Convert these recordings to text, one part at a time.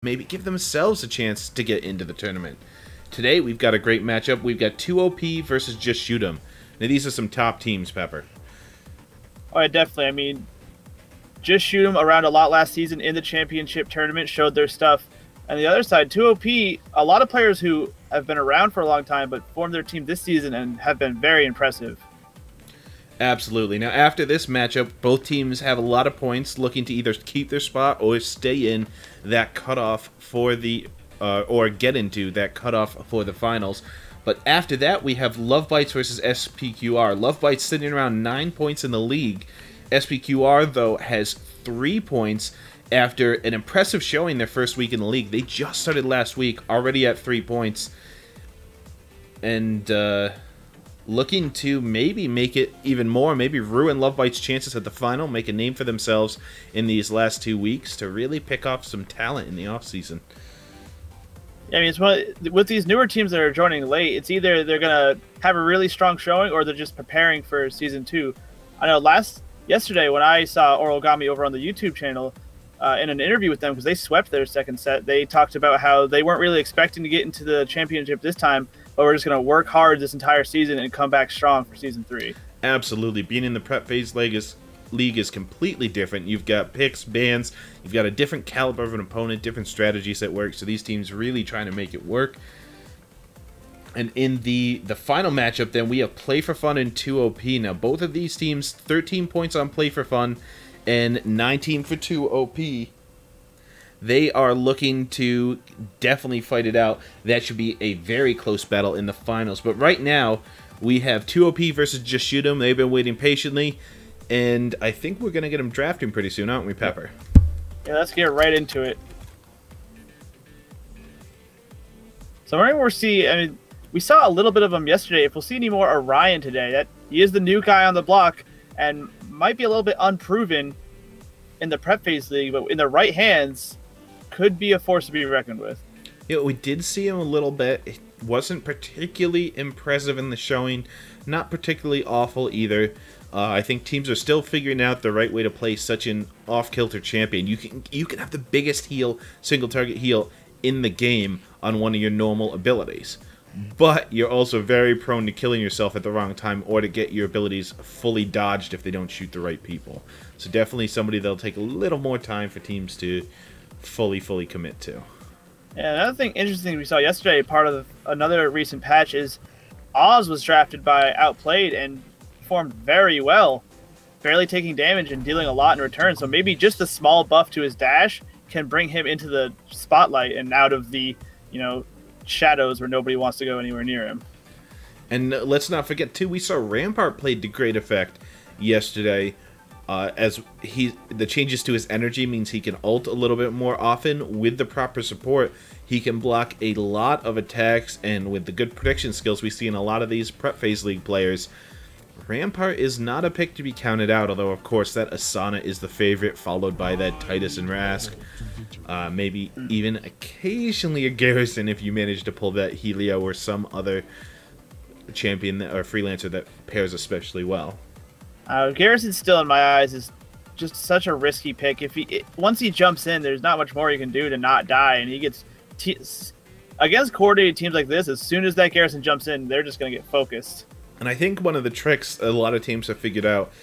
maybe give themselves a chance to get into the tournament. Today, we've got a great matchup. We've got 2OP versus Just Shoot 'em. Now, these are some top teams, Pepper. Oh, yeah, definitely. I mean, Just Shoot 'em around a lot last season in the championship tournament, showed their stuff. And the other side, 2OP, a lot of players who have been around for a long time but formed their team this season and have been very impressive. Absolutely. Now, after this matchup, both teams have a lot of points, looking to either keep their spot or stay in that cutoff for the, or get into that cutoff for the finals. But after that, we have Love Bites versus SPQR. Love Bites sitting around 9 points in the league. SPQR, though, has 3 points after an impressive showing their first week in the league. They just started last week, already at 3 points. And, looking to maybe make it even more, maybe ruin Love Bites' chances at the final, make a name for themselves in these last 2 weeks to really pick off some talent in the offseason. Yeah, I mean, it's with these newer teams that are joining late, it's either they're going to have a really strong showing or they're just preparing for Season 2. I know yesterday when I saw Origami over on the YouTube channel, in an interview with them, because they swept their second set, they talked about how they weren't really expecting to get into the championship this time, but we're just going to work hard this entire season and come back strong for Season 3. Absolutely. Being in the prep phase league is completely different. You've got picks, bans, you've got a different caliber of an opponent, different strategies that work, so these teams really trying to make it work. And in the final matchup, then, we have Play for Fun and 2OP. Now, both of these teams, 13 points on Play for Fun and 19 for 2OP. They are looking to definitely fight it out. That should be a very close battle in the finals. But right now, we have 2OP versus Just Shoot 'em. They've been waiting patiently, and I think we're going to get them drafting pretty soon, aren't we, Pepper? Yeah, let's get right into it. So we saw a little bit of him yesterday. If we'll see any more Orion today, he is the new guy on the block and might be a little bit unproven in the prep phase league, but in the right hands, could be a force to be reckoned with. Yeah, we did see him a little bit. It wasn't particularly impressive in the showing, not particularly awful either. I think teams are still figuring out the right way to play such an off-kilter champion. You can have the biggest heal, single target heal in the game on one of your normal abilities, but you're also very prone to killing yourself at the wrong time or to get your abilities fully dodged if they don't shoot the right people. So definitely somebody that'll take a little more time for teams to fully commit to. Yeah, another thing interesting we saw yesterday, part of another recent patch, is Oz was drafted by Outplayed and performed very well, barely taking damage and dealing a lot in return. So maybe just a small buff to his dash can bring him into the spotlight and out of the, shadows where nobody wants to go anywhere near him. And let's not forget, too, we saw Rampart played to great effect yesterday. The changes to his energy means he can ult a little bit more often. With the proper support, he can block a lot of attacks, and with the good prediction skills we see in a lot of these prep phase league players, Rampart is not a pick to be counted out, although of course that Asana is the favorite, followed by that Titus and Rask. Maybe even occasionally a Garrison if you manage to pull that Helio or some other champion or freelancer that pairs especially well. Garrison still, in my eyes, is just such a risky pick. Once he jumps in, there's not much more you can do to not die, and he gets against coordinated teams like this. As soon as that Garrison jumps in, they're just going to get focused. And I think one of the tricks a lot of teams have figured out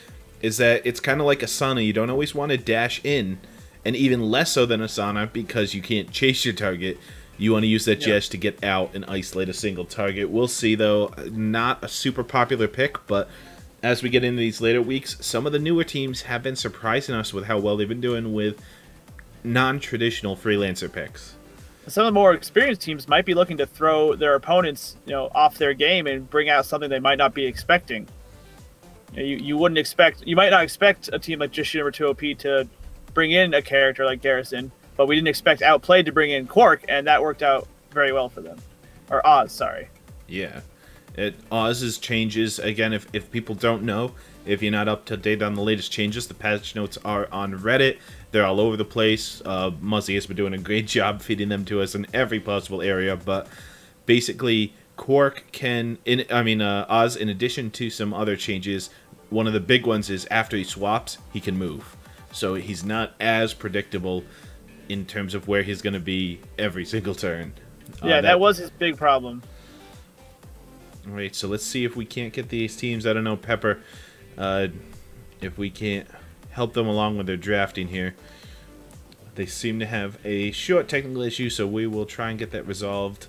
is that it's kind of like Asana. You don't always want to dash in, and even less so than Asana because you can't chase your target. You want to use that Jesh to get out and isolate a single target. We'll see, though. Not a super popular pick, but as we get into these later weeks, some of the newer teams have been surprising us with how well they've been doing with non-traditional freelancer picks. Some of the more experienced teams might be looking to throw their opponents, off their game and bring out something they might not be expecting. You might not expect a team like Just Shoot 'em or 2OP to bring in a character like Garrison, but we didn't expect Outplayed to bring in Quark, and that worked out very well for them. Or Oz, sorry. Yeah. Oz's changes, again, if people don't know, if you're not up to date on the latest changes, the patch notes are on Reddit. They're all over the place. Muzzy has been doing a great job feeding them to us in every possible area, but basically Quark Oz, in addition to some other changes, one of the big ones is after he swaps, he can move. So he's not as predictable in terms of where he's going to be every single turn. Yeah, that was his big problem. All right, so let's see if we can't get these teams. I don't know, Pepper, if we can't help them along with their drafting here. They seem to have a short technical issue, so we will try and get that resolved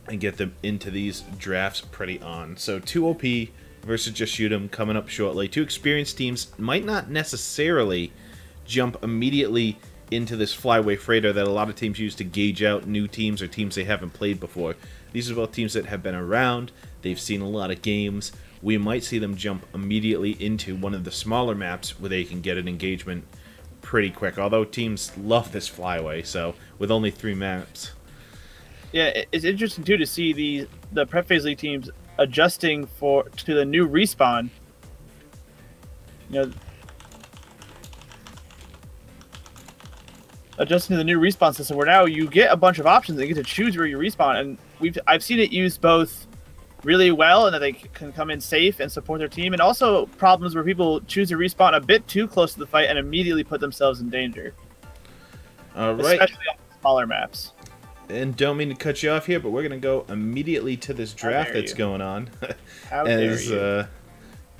and get them into these drafts pretty on. So 2 OP versus Just Shoot 'em coming up shortly. 2 experienced teams might not necessarily jump immediately into this flyway freighter that a lot of teams use to gauge out new teams or teams they haven't played before. These are both teams that have been around. They've seen a lot of games. We might see them jump immediately into one of the smaller maps where they can get an engagement pretty quick, although teams love this flyway, so with only 3 maps. Yeah, it's interesting too to see the Prep Phase League teams adjusting to the new respawn. You know, adjusting to the new respawn system, where now you get a bunch of options and you get to choose where you respawn. And I've seen it used both really well, and that they can come in safe and support their team, and also problems where people choose to respawn a bit too close to the fight and immediately put themselves in danger. All right. Especially on smaller maps. And don't mean to cut you off here, but we're going to go immediately to this draft that's going on. How dare you.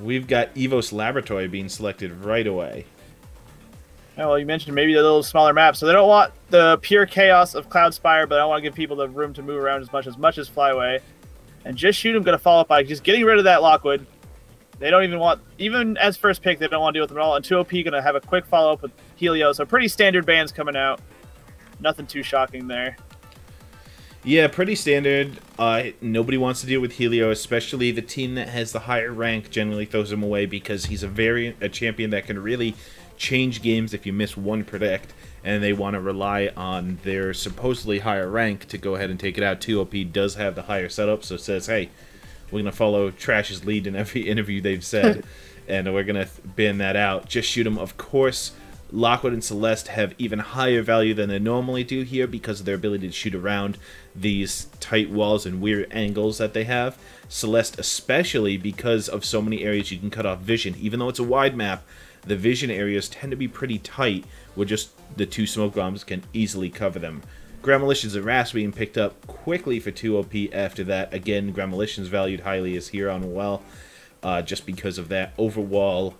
We've got Evos Laboratory being selected right away. Oh, well, you mentioned maybe the little smaller maps, so they don't want the pure chaos of Cloudspire, but I don't want to give people the room to move around as much as Flyway. And Just Shoot 'em going to follow up by just getting rid of that Lockwood. They don't even want, even as first pick, they don't want to deal with them at all. And 2OP going to have a quick follow-up with Helio, so pretty standard bans coming out. Nothing too shocking there. Yeah, pretty standard. Nobody wants to deal with Helio, especially the team that has the higher rank generally throws him away because he's a champion that can really change games if you miss one predict, and they want to rely on their supposedly higher rank to go ahead and take it out. 2OP does have the higher setup, so it says, hey, we're going to follow Trash's lead in every interview they've said, and we're going to ban that out. Just Shoot 'em, of course. Lockwood and Celeste have even higher value than they normally do here because of their ability to shoot around these tight walls and weird angles that they have. Celeste especially because of so many areas you can cut off vision. Even though it's a wide map, the vision areas tend to be pretty tight where just the 2 smoke bombs can easily cover them. Gremolitions and Rasp being picked up quickly for 2OP after that. Again, Gremolitions valued highly as here on well just because of that overwall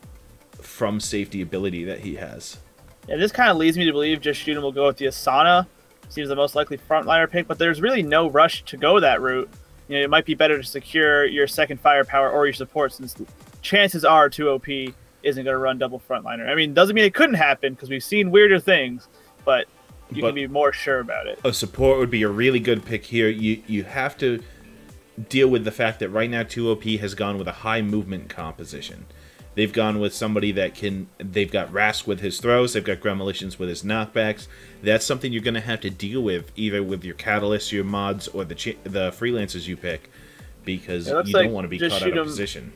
from safety ability that he has. Yeah, this kind of leads me to believe Just Shoot 'em will go with the Asana. Seems the most likely frontliner pick, but there's really no rush to go that route. You know, it might be better to secure your second firepower or your support, since chances are 2OP isn't going to run double frontliner. I mean, doesn't mean it couldn't happen because we've seen weirder things, but you can be more sure about it. A support would be a really good pick here. You have to deal with the fact that right now 2OP has gone with a high movement composition. They've gone with somebody that can... They've got Rask with his throws. They've got Gremolitions with his knockbacks. That's something you're going to have to deal with, either with your Catalysts, your mods, or the freelancers you pick, because you don't want to be caught out of position.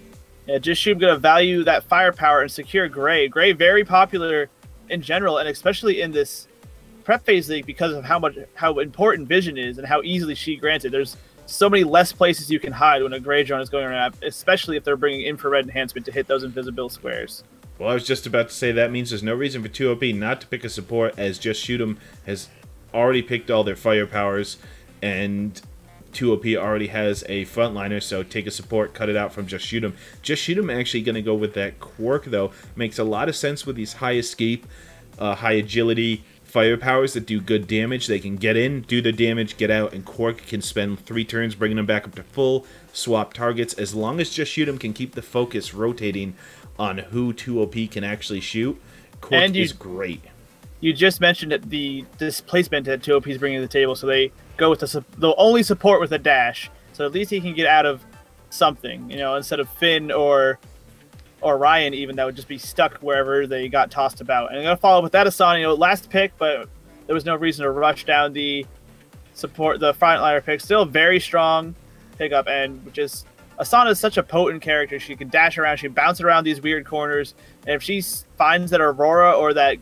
Yeah, Just Shoot 'em going to value that firepower and secure Gray. Gray very popular in general, and especially in this Prep Phase League because of how important vision is and how easily she grants it. There's so many less places you can hide when a Gray drone is going around, especially if they're bringing infrared enhancement to hit those invisible squares. Well, I was just about to say that means there's no reason for 2OP not to pick a support, as Just Shoot 'em has already picked all their firepowers, and 2OP already has a frontliner, so take a support, cut it out from Just Shoot 'em. Just Shoot 'em actually going to go with that quirk, though. Makes a lot of sense with these high escape, high agility firepowers that do good damage. They can get in, do the damage, get out, and Quark can spend 3 turns bringing them back up to full, swap targets. As long as Just Shoot 'em can keep the focus rotating on who 2OP can actually shoot, Quark is great. You just mentioned the displacement that 2OP is bringing to the table, so they go with they'll only support with a dash, so at least he can get out of something, you know, instead of Finn or Ryan even, that would just be stuck wherever they got tossed about. And I'm going to follow up with that Asana, you know, last pick, but there was no reason to rush down the frontliner pick. Still very strong pickup, and just Asana is such a potent character. She can dash around, she can bounce around these weird corners, and if she finds that Aurora or that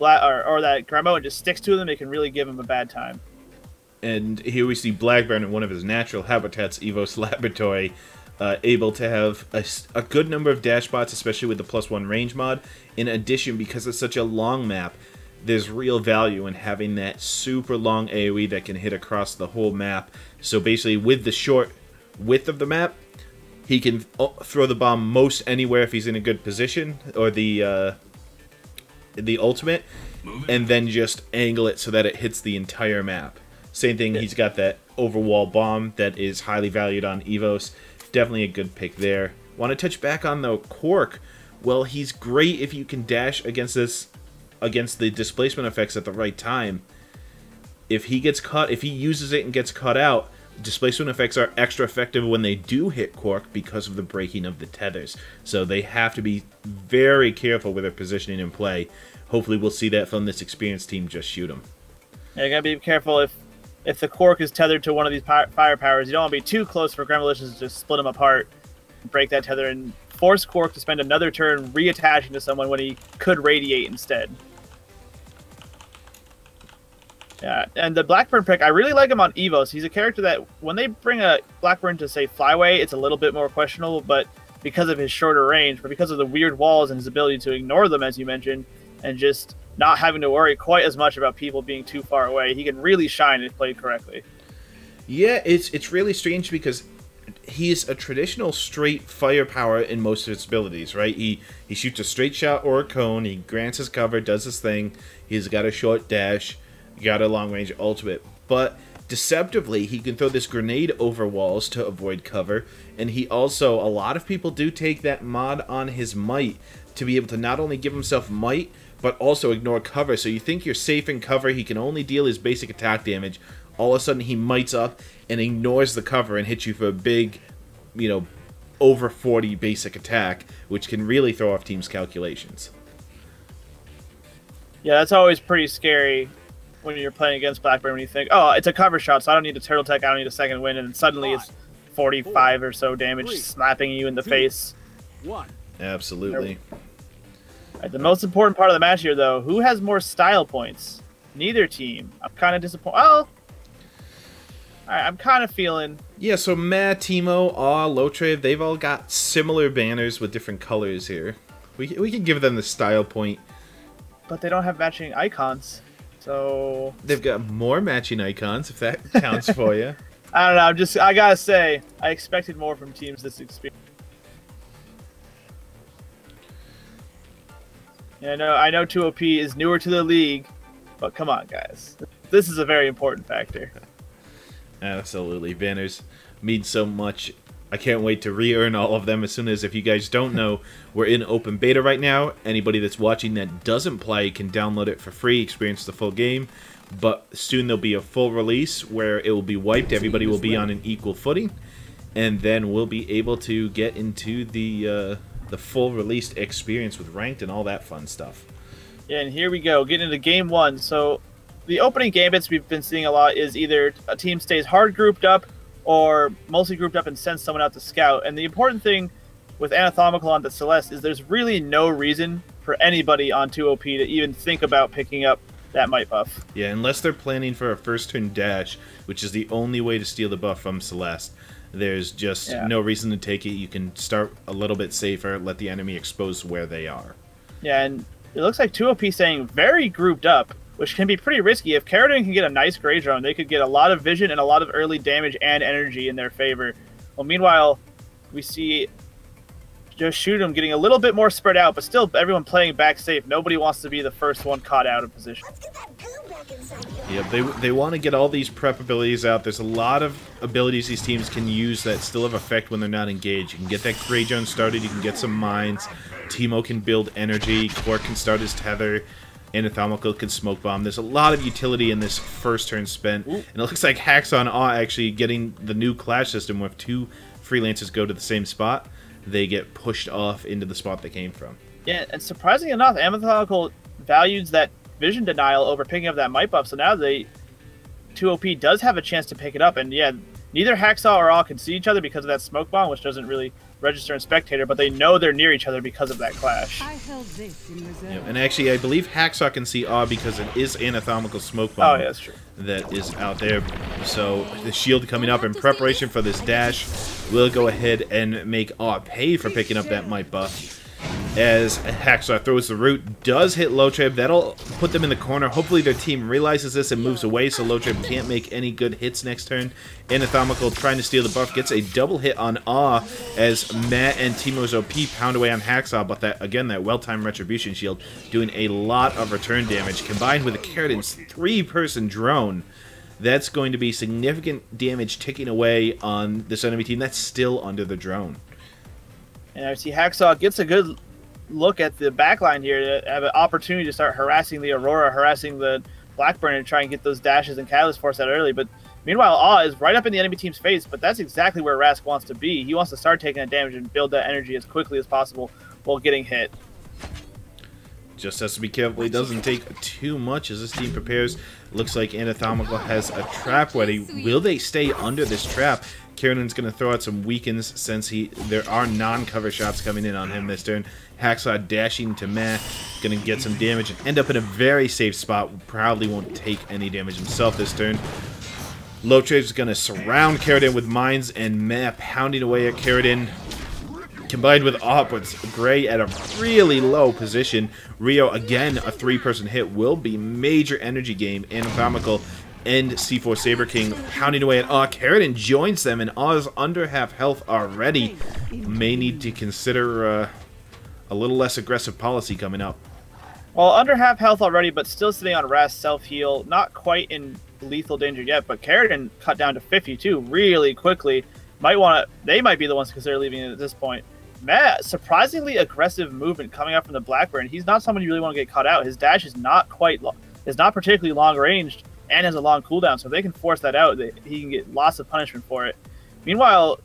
Gremo and just sticks to them, it can really give him a bad time. And here we see Blackburn in one of his natural habitats, Evos Laboratory, able to have a good number of dash bots, especially with the +1 range mod. In addition, because it's such a long map, there's real value in having that super long AoE that can hit across the whole map. So basically, with the short width of the map, he can throw the bomb most anywhere if he's in a good position, or the ultimate, and then just angle it so that it hits the entire map. Same thing, he's got that overwall bomb that is highly valued on Evos. Definitely a good pick there. Want to touch back on the Quark. Well, he's great if you can dash against the displacement effects at the right time. If he gets caught, if he uses it and gets caught out, displacement effects are extra effective when they do hit Quark because of the breaking of the tethers. So they have to be very careful with their positioning and play. Hopefully we'll see that from this experienced team just shoot him. Yeah, you gotta be careful if the Quark is tethered to one of these fire powers. You don't want to be too close for Gremlins to just split them apart, break that tether, and force Quark to spend another turn reattaching to someone when he could radiate instead. Yeah, and the Blackburn pick, I really like him on Evos. He's a character that, when they bring a Blackburn to, say, Flyway, it's a little bit more questionable, but because of his shorter range, but because of the weird walls and his ability to ignore them, as you mentioned, and just not having to worry quite as much about people being too far away, he can really shine if played correctly. Yeah, it's really strange because he's a traditional straight firepower in most of his abilities, right? He shoots a straight shot or a cone, he grants his cover, does his thing, he's got a short dash, got a long-range ultimate, but deceptively he can throw this grenade over walls to avoid cover, and he also, a lot of people do take that mod on his might to be able to not only give himself might, but also ignore cover. So you think you're safe in cover, he can only deal his basic attack damage, all of a sudden he mites up and ignores the cover and hits you for a big, you know, over 40 basic attack, which can really throw off teams' calculations. Yeah, that's always pretty scary when you're playing against Blackburn, when you think, oh, it's a cover shot, so I don't need a turtle tech, I don't need a second wind, and then suddenly it's 45 or so damage slapping you in the face. Absolutely. Right, the most important part of the match here, though, who has more style points? Neither team. I'm kind of disappointed. Well, alright, I'm kind of feeling... Yeah, so Matt, Timo, Lotre, they've all got similar banners with different colors here. We can give them the style point. But they don't have matching icons. So they've got more matching icons, if that counts for you. I don't know. I gotta say, I expected more from teams this experience. Yeah, I know 2OP is newer to the league, but come on, guys. This is a very important factor. Absolutely, banners mean so much. I can't wait to re-earn all of them as soon as, if you guys don't know, we're in open beta right now. Anybody that's watching that doesn't play can download it for free, experience the full game. But soon there'll be a full release where it will be wiped. Everybody will be on an equal footing. And then we'll be able to get into the full released experience with ranked and all that fun stuff. Yeah, and here we go, getting into game one. So the opening gambits we've been seeing a lot is either a team stays hard grouped up, or mostly grouped up and sends someone out to scout. And the important thing with Anatomical on the Celeste is there's really no reason for anybody on 2OP to even think about picking up that might buff. Yeah, unless they're planning for a first turn dash, which is the only way to steal the buff from Celeste. There's just no reason to take it. You can start a little bit safer, let the enemy expose where they are. Yeah, and it looks like 2OP staying very grouped up, which can be pretty risky. If Carradine can get a nice Grey Drone, they could get a lot of vision and a lot of early damage and energy in their favor. Well, meanwhile, we see Just Shoot 'em getting a little bit more spread out, but still everyone playing back safe. Nobody wants to be the first one caught out of position. Yeah, they want to get all these prep abilities out. There's a lot of abilities these teams can use that still have effect when they're not engaged. You can get that Grey Drone started, you can get some mines, Teemo can build energy, Quark can start his tether, Anatomical can smoke bomb. There's a lot of utility in this first turn spent. And it looks like Haxon are actually getting the new clash system where if two freelancers go to the same spot, they get pushed off into the spot they came from. Yeah, and surprisingly enough, Anatomical values that vision denial over picking up that might buff, so now 2OP does have a chance to pick it up. And yeah, neither Hacksaw or All can see each other because of that smoke bomb, which doesn't really register in Spectator, but they know they're near each other because of that clash. I held this in reserve. Yeah, and actually, I believe Hacksaw can see Awe because it is Anatomical smoke bomb. Oh, yeah, that's true. That is out there. So the shield coming up in preparation for this dash will go ahead and make Awe pay for picking up that might buff. as Hacksaw throws the root, does hit Lotrib. That'll put them in the corner. Hopefully their team realizes this and moves away so Lotrib can't make any good hits next turn. Anatomical trying to steal the buff, gets a double hit on Awe as Matt and Teemo's OP pound away on Hacksaw, but that, again, that well-timed Retribution Shield doing a lot of return damage, combined with Keratin's 3-person drone. That's going to be significant damage ticking away on this enemy team that's still under the drone. And I see Hacksaw gets a good look at the backline here to have an opportunity to start harassing the Aurora, harassing the Blackburn, and try and get those dashes and Catalyst Force out early. But meanwhile, Awe is right up in the enemy team's face, but that's exactly where Rask wants to be. He wants to start taking that damage and build that energy as quickly as possible while getting hit. Just has to be careful he doesn't take too much as this team prepares. Looks like Anatomical has a trap ready. Will they stay under this trap? Keratin's going to throw out some weakens since there are non-cover shots coming in on him this turn. Hacksaw dashing to Meh, going to get some damage and end up in a very safe spot. Probably won't take any damage himself this turn. Lotrib's going to surround Keratin with mines, and Meh pounding away at Keratin. Combined with Awe puts Gray at a really low position. Rio, again, a 3-person hit will be major energy game. Anatomical and C4 Saber King pounding away at Awe. Keratin joins them, and Awe's under half health already. May need to consider a little less aggressive policy coming up. Well, under half health already, but still sitting on Rast self-heal. Not quite in lethal danger yet, but Keratin cut down to 52 really quickly. They might be the ones to consider leaving it at this point. Matt, surprisingly aggressive movement coming up from the Blackburn. He's not someone you really want to get caught out. His dash is not particularly long ranged and has a long cooldown, so if they can force that out, he can get lots of punishment for it. Meanwhile,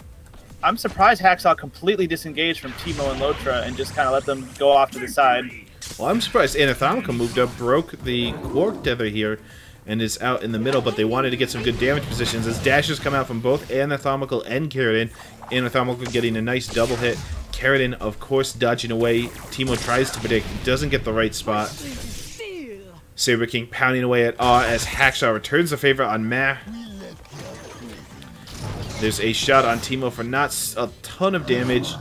I'm surprised Hacksaw completely disengaged from Teemo and Lotra and just kind of let them go off to the side. Well, I'm surprised Anatomical moved up, broke the Quark tether here, and is out in the middle, but they wanted to get some good damage positions as dashes come out from both Anatomical and Keratin. Anatomical getting a nice double hit. Keratin, of course, dodging away. Teemo tries to predict, doesn't get the right spot. Saber King pounding away at Awe as Hacksaw returns the favor on Meh. There's a shot on Teemo for not a ton of damage.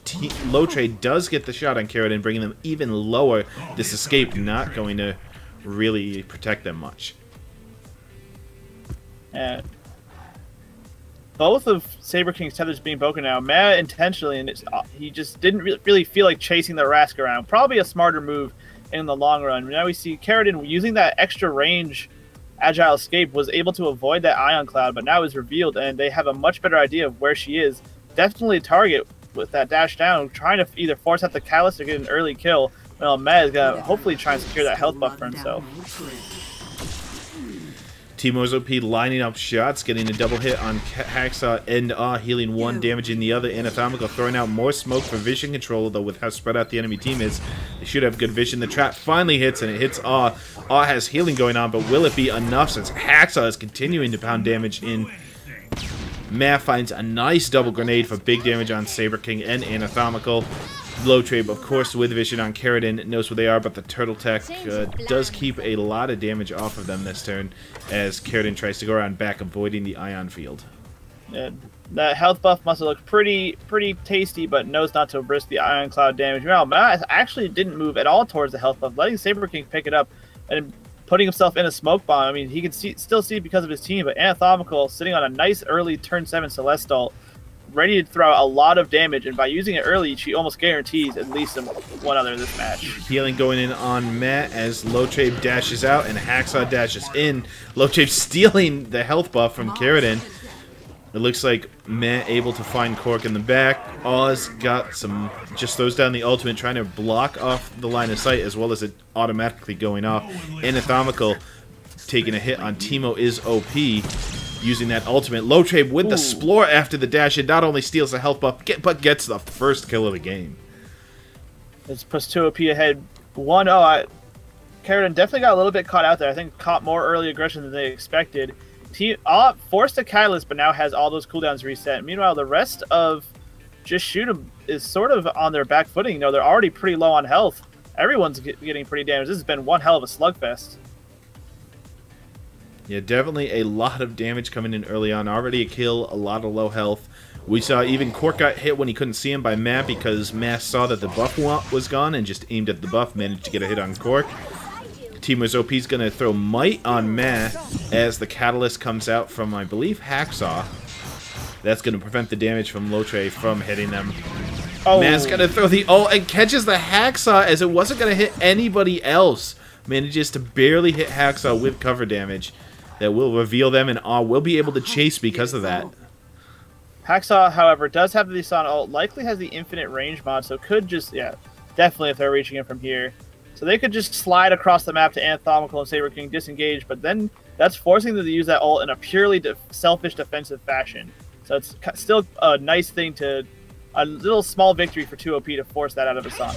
Lotre does get the shot on Keratin, bringing them even lower. This escape not going to really protect them much. Both of Saber King's tethers being broken now. Meh intentionally, and he just didn't really feel like chasing the Rask around. Probably a smarter move in the long run. Now we see Keratin using that extra range agile escape, was able to avoid that ion cloud, but now is revealed, and they have a much better idea of where she is. Definitely a target with that dash down, trying to either force out the Catalyst or get an early kill. Well, Meh is going to hopefully try and secure that health buff for himself. Teemo's OP lining up shots, getting a double hit on Hacksaw and Awe, healing 1, damaging the other. Anatomical throwing out more smoke for vision control, though with how spread out the enemy team is, they should have good vision. The trap finally hits, and it hits Awe. Awe has healing going on, but will it be enough since Hacksaw is continuing to pound damage in? Meh finds a nice double grenade for big damage on Saber King and Anatomical. Lotre, of course, with vision on Keratin, knows where they are, but the Turtle Tech does keep a lot of damage off of them this turn as Keratin tries to go around back, avoiding the ion field. Yeah, that health buff must have looked pretty tasty, but knows not to risk the ion cloud damage. Well, Matt actually didn't move at all towards the health buff, letting Saber King pick it up and putting himself in a smoke bomb. I mean, he can still see because of his team, but Anatomical sitting on a nice early turn 7 Celestial, ready to throw out a lot of damage, and by using it early, she almost guarantees at least one other in this match. Healing going in on Matt as Lotre dashes out and Hacksaw dashes in. Lotre stealing the health buff from Keratin. It looks like Matt able to find Cork in the back. Oz got some, just throws down the ultimate, trying to block off the line of sight as well as it automatically going off. Anatomical taking a hit on Teemo is OP. Using that ultimate. Lotre with the Splore after the dash, it not only steals the health buff, but gets the first kill of the game. It's plus 2 OP ahead. 1-0. Keratin definitely got a little bit caught out there. I think caught more early aggression than they expected. Forced a Catalyst, but now has all those cooldowns reset. Meanwhile, the rest of Just Shoot 'em is sort of on their back footing. You know, they're already pretty low on health. Everyone's getting pretty damaged. This has been one hell of a slugfest. Yeah, definitely a lot of damage coming in early on. Already a kill, a lot of low health. We saw even Cork got hit when he couldn't see him by Matt because Matt saw that the buff was gone and just aimed at the buff, managed to get a hit on Cork. Teamo's OP is going to throw Might on Matt as the Catalyst comes out from, I believe, Hacksaw. That's going to prevent the damage from Lotre from hitting them. Oh. Matt's going to throw the ult and catches the Hacksaw as it wasn't going to hit anybody else. Manages to barely hit Hacksaw with cover damage. That will reveal them, and will be able to chase because of that. Hacksaw, however, does have the Son ult, likely has the infinite range mod, so could just, yeah, definitely if they're reaching it from here. So they could just slide across the map to Anatomical and Saber King disengage, but then that's forcing them to use that ult in a purely selfish defensive fashion. So it's still a nice thing to, a little small victory for 2OP to force that out of Asana.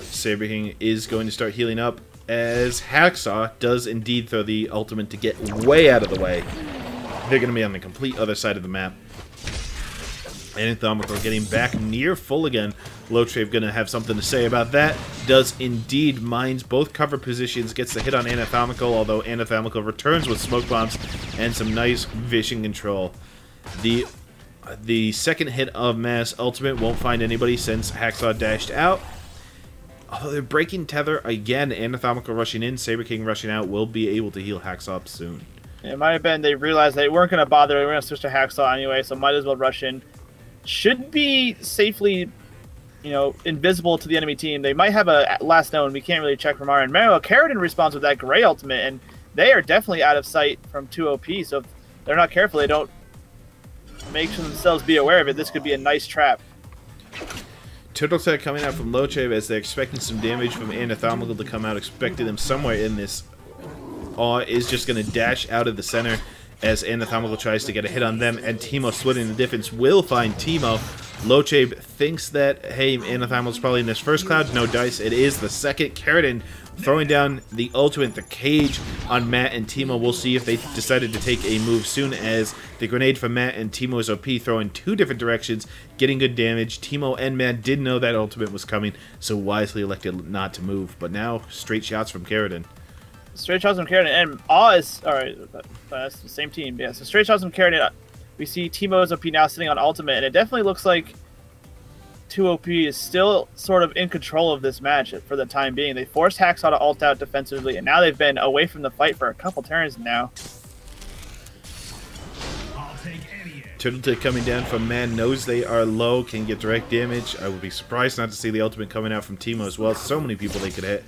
Saber King is going to start healing up as Hacksaw does indeed throw the ultimate to get way out of the way. They're going to be on the complete other side of the map. Anatomical getting back near full again. Lotrave going to have something to say about that. Does indeed mines both cover positions, gets the hit on Anatomical, although Anatomical returns with smoke bombs and some nice vision control. The second hit of Mass Ultimate won't find anybody since Hacksaw dashed out. Although they're breaking tether again, Anatomical rushing in, Saber King rushing out will be able to heal Hacksaw up soon. It might have been they realized they weren't going to bother. They were going to switch to Hacksaw anyway, so might as well rush in. Should be safely, you know, invisible to the enemy team. They might have a last known. We can't really check from our end. Manuel Carradine responds with that gray ultimate, and they are definitely out of sight from 2OP. So if they're not careful, they don't make themselves be aware of it. This could be a nice trap. Turtle Tech coming out from Lotrave as they're expecting some damage from Anatomical to come out, expecting them somewhere in this. Awe is just going to dash out of the center as Anatomical tries to get a hit on them, and Teemo splitting the difference will find Teemo. Lotrave thinks that, hey, Anatomical's probably in this first cloud. No dice. It is the second. Carradine throwing down the ultimate, the cage on Matt and Teemo. We'll see if they decided to take a move soon as the grenade from Matt and Teemo's OP throw in two different directions, getting good damage. Teemo and Matt did know that ultimate was coming, so wisely elected not to move. But now, straight shots from Carradine. Straight shots from Carradine, and Awe is, alright, that's the same team. Yeah, so straight shots from Carradine. We see Teemo's OP now sitting on ultimate, and it definitely looks like 2OP is still sort of in control of this match for the time being. They forced Hacksaw to ult out defensively, and now they've been away from the fight for a couple turns now. Turtletech coming down from Man, knows they are low, can get direct damage. I would be surprised not to see the ultimate coming out from Teemo as well. So many people they could hit.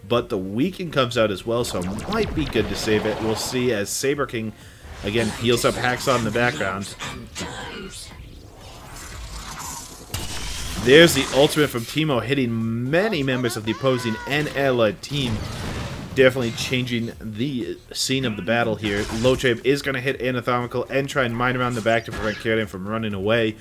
But the weaken comes out as well, so it might be good to save it. We'll see as Saber King, again, heals up Hacksaw in the background. There's the ultimate from Teemo, hitting many members of the opposing and allied team. Definitely changing the scene of the battle here. Lotrave is going to hit Anatomical and try and mine around the back to prevent Carradine from running away.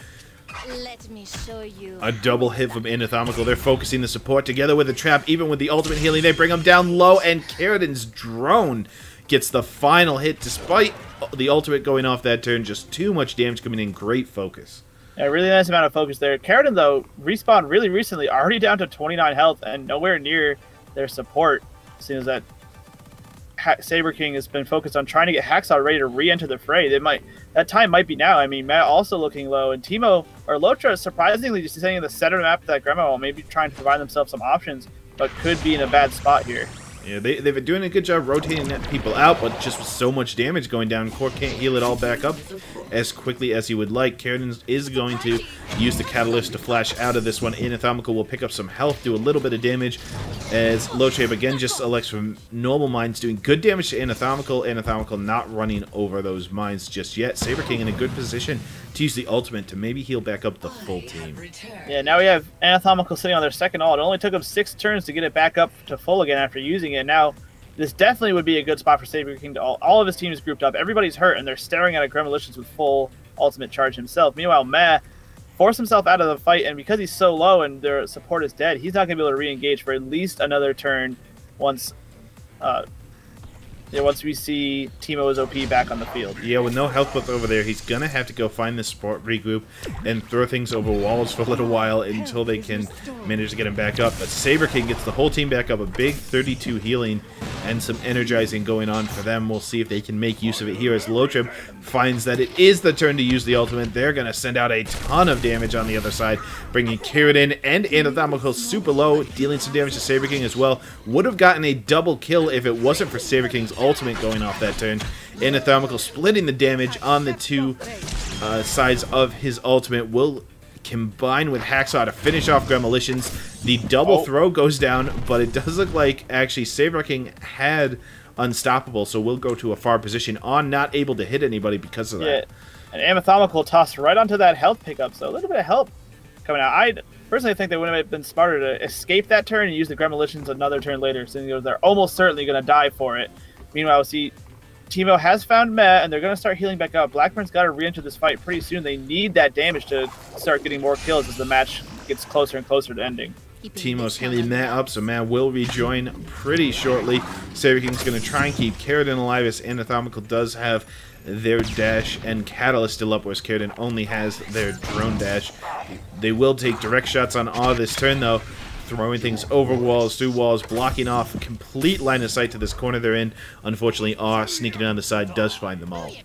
Let me show you. A double hit from Anatomical. They're focusing the support together with the trap. Even with the ultimate healing, they bring him down low, and Carradine's drone gets the final hit despite the ultimate going off that turn. Just too much damage coming in. Great focus. Yeah, really nice amount of focus there. Carradine, though, respawned really recently, already down to 29 health and nowhere near their support. Seems that Saber King has been focused on trying to get Hacksaw ready to re-enter the fray. That time might be now. I mean, Matt also looking low, and Teemo or Lotra surprisingly just sitting in the center of the map of that Grandma wall, maybe trying to provide themselves some options, but could be in a bad spot here. Yeah, they've been doing a good job rotating people out, but just with so much damage going down, Cork can't heal it all back up as quickly as he would like. Carradine is going to use the Catalyst to flash out of this one. Anatomical will pick up some health, do a little bit of damage, as Lotrave again just elects from normal mines, doing good damage to Anatomical. Anatomical not running over those mines just yet. Saber King in a good position to use the ultimate to maybe heal back up the full team. Yeah, now we have Anatomical sitting on their second ult. It only took them 6 turns to get it back up to full again after using it. Now, this definitely would be a good spot for Saber King to ult. All of his team is grouped up. Everybody's hurt, and they're staring at a Gremlicious with full ultimate charge himself. Meanwhile, Meh forced himself out of the fight, and because he's so low and their support is dead, he's not going to be able to re-engage for at least another turn once we see Teemo's OP back on the field. Yeah, with no health buff over there, he's going to have to go find the support, regroup, and throw things over walls for a little while until they can manage to get him back up. But Saber King gets the whole team back up, a big 32 healing and some energizing going on for them. We'll see if they can make use of it here as Lotrib finds that it is the turn to use the ultimate. They're going to send out a ton of damage on the other side, bringing Kieran and Anatomical super low, dealing some damage to Saber King as well. Would have gotten a double kill if it wasn't for Saber King's ultimate going off that turn. Anatomical splitting the damage on the two sides of his ultimate will combine with Hacksaw to finish off Gremolitions. The double throw goes down, but it does look like actually Saber King had Unstoppable, so we'll go to a far position on, not able to hit anybody because of that. Yeah, and Anatomical tossed right onto that health pickup, so a little bit of help coming out. I personally think they would have been smarter to escape that turn and use the Gremolitions another turn later, since they're almost certainly going to die for it. Meanwhile, see, Teemo has found Meh, and they're going to start healing back up. Blackburn's got to re-enter this fight pretty soon. They need that damage to start getting more kills as the match gets closer and closer to ending. Teemo's healing Meh up, so Meh will rejoin pretty shortly. Saber King's going to try and keep Keratin alive, as Anatomical does have their dash and Catalyst still up, whereas Keratin only has their drone dash. They will take direct shots on Awe this turn, though, throwing things over walls, through walls, blocking off complete line of sight to this corner they're in. Unfortunately, Awe, sneaking down the side, does find them all.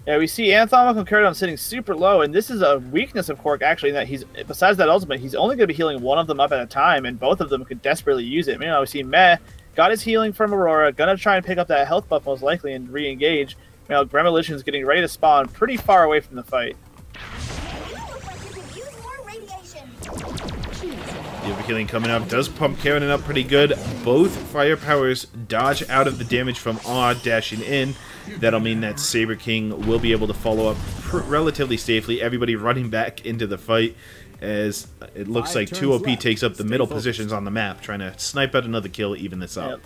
Yeah, we see Anatomical and Keratin sitting super low, and this is a weakness of Cork, actually, in that he's, besides that ultimate, he's only going to be healing one of them up at a time, and both of them could desperately use it. We see Meh got his healing from Aurora, gonna try and pick up that health buff most likely and re-engage. Gremolition's getting ready to spawn pretty far away from the fight. The healing coming up does pump Keratin up pretty good. Both fire powers dodge out of the damage from Awe dashing in. That'll mean that Saber King will be able to follow up relatively safely. Everybody running back into the fight, as it looks like 2OP takes up the middle positions on the map, trying to snipe out another kill, even this up.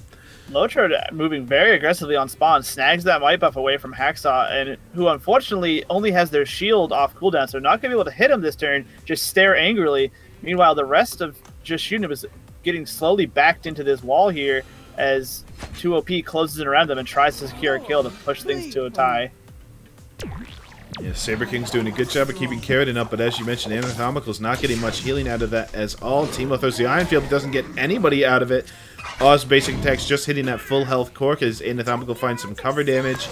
Lotrib moving very aggressively on spawn, snags that might buff away from Hacksaw, and who unfortunately only has their shield off cooldown, so not going to be able to hit him this turn, just stare angrily. Meanwhile, the rest of Just Shooting Him is getting slowly backed into this wall here as 2OP closes in around them and tries to secure a kill to push things to a tie. Yeah, Saber King's doing a good job of keeping Keratin up, but as you mentioned, Anatomical's not getting much healing out of that as all. Teemo throws the Iron Field, doesn't get anybody out of it. Awe's basic attack's just hitting that full health Cork as Anatomical finds some cover damage.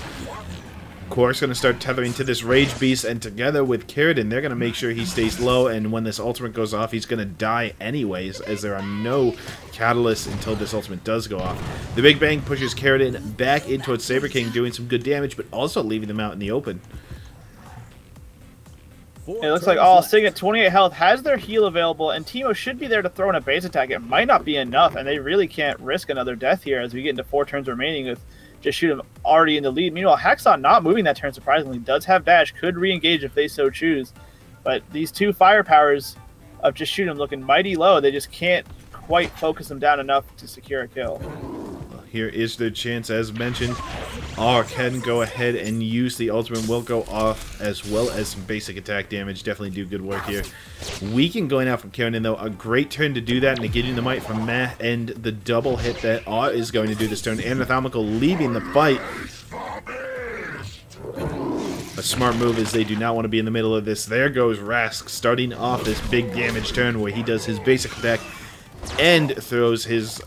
Cork's going to start tethering to this Rage Beast, and together with Keratin, they're going to make sure he stays low, and when this ultimate goes off, he's going to die anyways, as there are no catalysts until this ultimate does go off. The Big Bang pushes Keratin back in towards Saber King, doing some good damage, but also leaving them out in the open. It looks like all Sig at 28 health has their heal available, and Teemo should be there to throw in a base attack. It might not be enough, and they really can't risk another death here as we get into 4 turns remaining with Just Shoot Him already in the lead. Meanwhile, Hacksaw not moving that turn, surprisingly, does have dash, could re-engage if they so choose. But these two fire powers of Just Shoot Him looking mighty low. They just can't quite focus them down enough to secure a kill. Here is their chance, as mentioned. Awe can go ahead and use the ultimate, will go off, as well as some basic attack damage. Definitely do good work here. Weaken going out from Keratin, though. A great turn to do that, negating the might from Meh, and the double hit that Awe is going to do this turn. Anatomical leaving the fight. A smart move, as they do not want to be in the middle of this. There goes Rask, starting off this big damage turn where he does his basic attack and throws his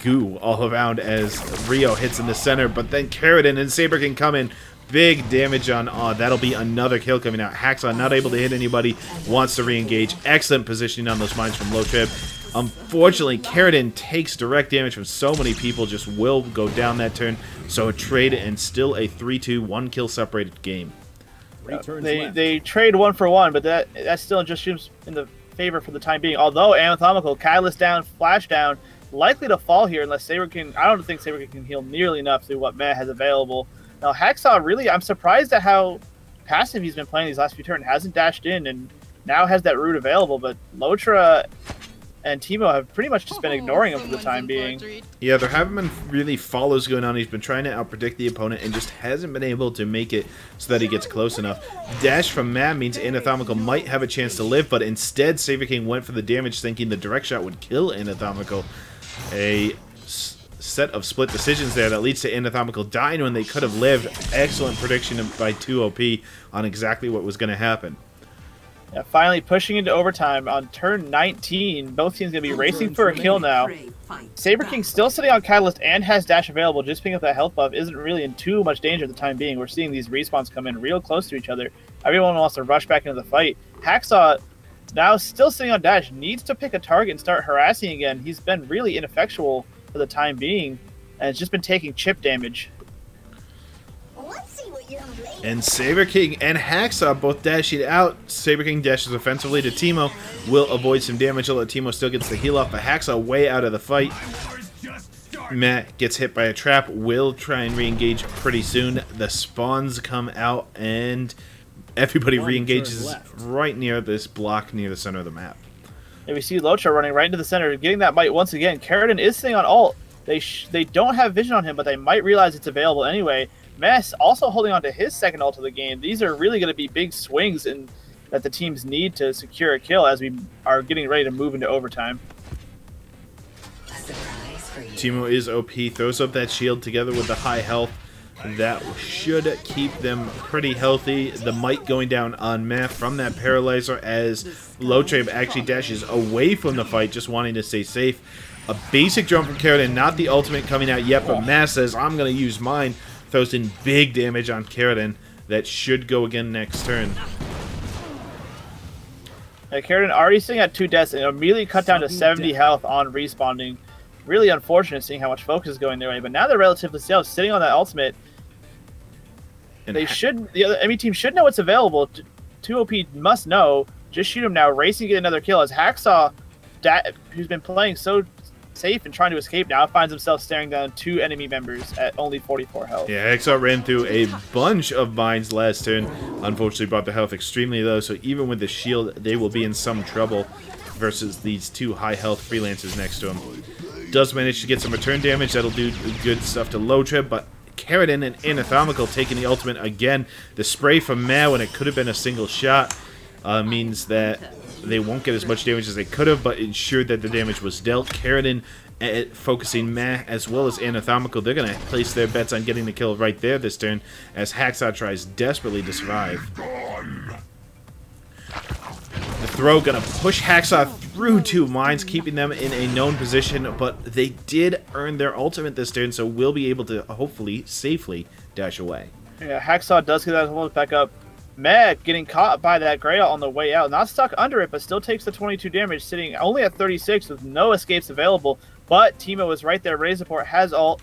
goo all around as Rio hits in the center, but then Keratin and Saber King come in. Big damage on Awe. That'll be another kill coming out. Hacksaw not able to hit anybody, wants to re-engage. Excellent positioning on those mines from Lotrib. Unfortunately, Keratin takes direct damage from so many people, just will go down that turn. So a trade and still a 3-2, 1 kill separated game. They trade 1 for 1, but that's still just shoots in the favor for the time being. Although Anatomical, Catalyst down, Flash down, likely to fall here unless Saber King. I don't think Saber King can heal nearly enough through what Meh has available. Now Hacksaw, really, I'm surprised at how passive he's been playing these last few turns. Hasn't dashed in and now has that root available, but Lotra and Teemo have pretty much just been ignoring him for the time being. Yeah, there haven't been really follows going on. He's been trying to outpredict the opponent and just hasn't been able to make it so that he gets close enough. Dash from Mad means Anatomical might have a chance to live, but instead Saber King went for the damage, thinking the direct shot would kill Anatomical. A set of split decisions there that leads to Anatomical dying when they could have lived. Excellent prediction by 2OP on exactly what was going to happen. Yeah, finally pushing into overtime on turn 19. Both teams going to be racing for a kill now. Saber King still sitting on Catalyst and has dash available. Just picking up that health buff isn't really in too much danger at the time being. We're seeing these respawns come in real close to each other. Everyone wants to rush back into the fight. Hacksaw, now still sitting on dash, needs to pick a target and start harassing again. He's been really ineffectual for the time being, and it's just been taking chip damage. And Saber King and Hacksaw both dashing out. Saber King dashes offensively to Teemo. Will avoid some damage, although Teemo still gets the heal off. But Hacksaw way out of the fight. Matt gets hit by a trap. Will try and re-engage pretty soon. The spawns come out, and everybody re-engages right near this block near the center of the map. And we see Locha running right into the center, getting that bite once again. Carradine is sitting on ult. They don't have vision on him, but they might realize it's available anyway. Mess also holding on to his second ult of the game. These are really going to be big swings that the teams need to secure a kill as we are getting ready to move into overtime. Teemo is OP, throws up that shield together with the high health. That should keep them pretty healthy. The might going down on Meh from that paralyzer as Lotrab actually dashes away from the fight, just wanting to stay safe. A basic jump from Carradine, not the ultimate coming out yet, but Meh says, I'm going to use mine. Throws in big damage on Carradine. That should go again next turn. Carradine already sitting at 2 deaths and immediately cut down to 70 health on respawning. Really unfortunate seeing how much focus is going their way, but now they're relatively safe, sitting on that ultimate. And the other enemy team should know what's available. 2OP must know. Just shoot him now, racing to get another kill as Hacksaw, who's been playing so safe and trying to escape now, finds himself staring down 2 enemy members at only 44 health. Yeah, Hacksaw ran through a bunch of mines last turn. Unfortunately brought the health extremely low, so even with the shield, they will be in some trouble versus these 2 high health freelancers next to him. Does manage to get some return damage. That'll do good stuff to Lotrab, but Carradine and Anatomical taking the ultimate again. The spray from Meh when it could have been a single shot means that they won't get as much damage as they could have, but ensured that the damage was dealt. Carradine focusing Meh as well as Anatomical. They're going to place their bets on getting the kill right there this turn as Hacksaw tries desperately to survive. The throw going to push Hacksaw through 2 mines, keeping them in a known position, but they did earn their ultimate this turn, so will be able to hopefully safely dash away. Yeah, Hacksaw does get that ultimate back up. Meg getting caught by that Grey Ult on the way out. Not stuck under it, but still takes the 22 damage, sitting only at 36 with no escapes available. But Teemo is right there, ready to support, has ult,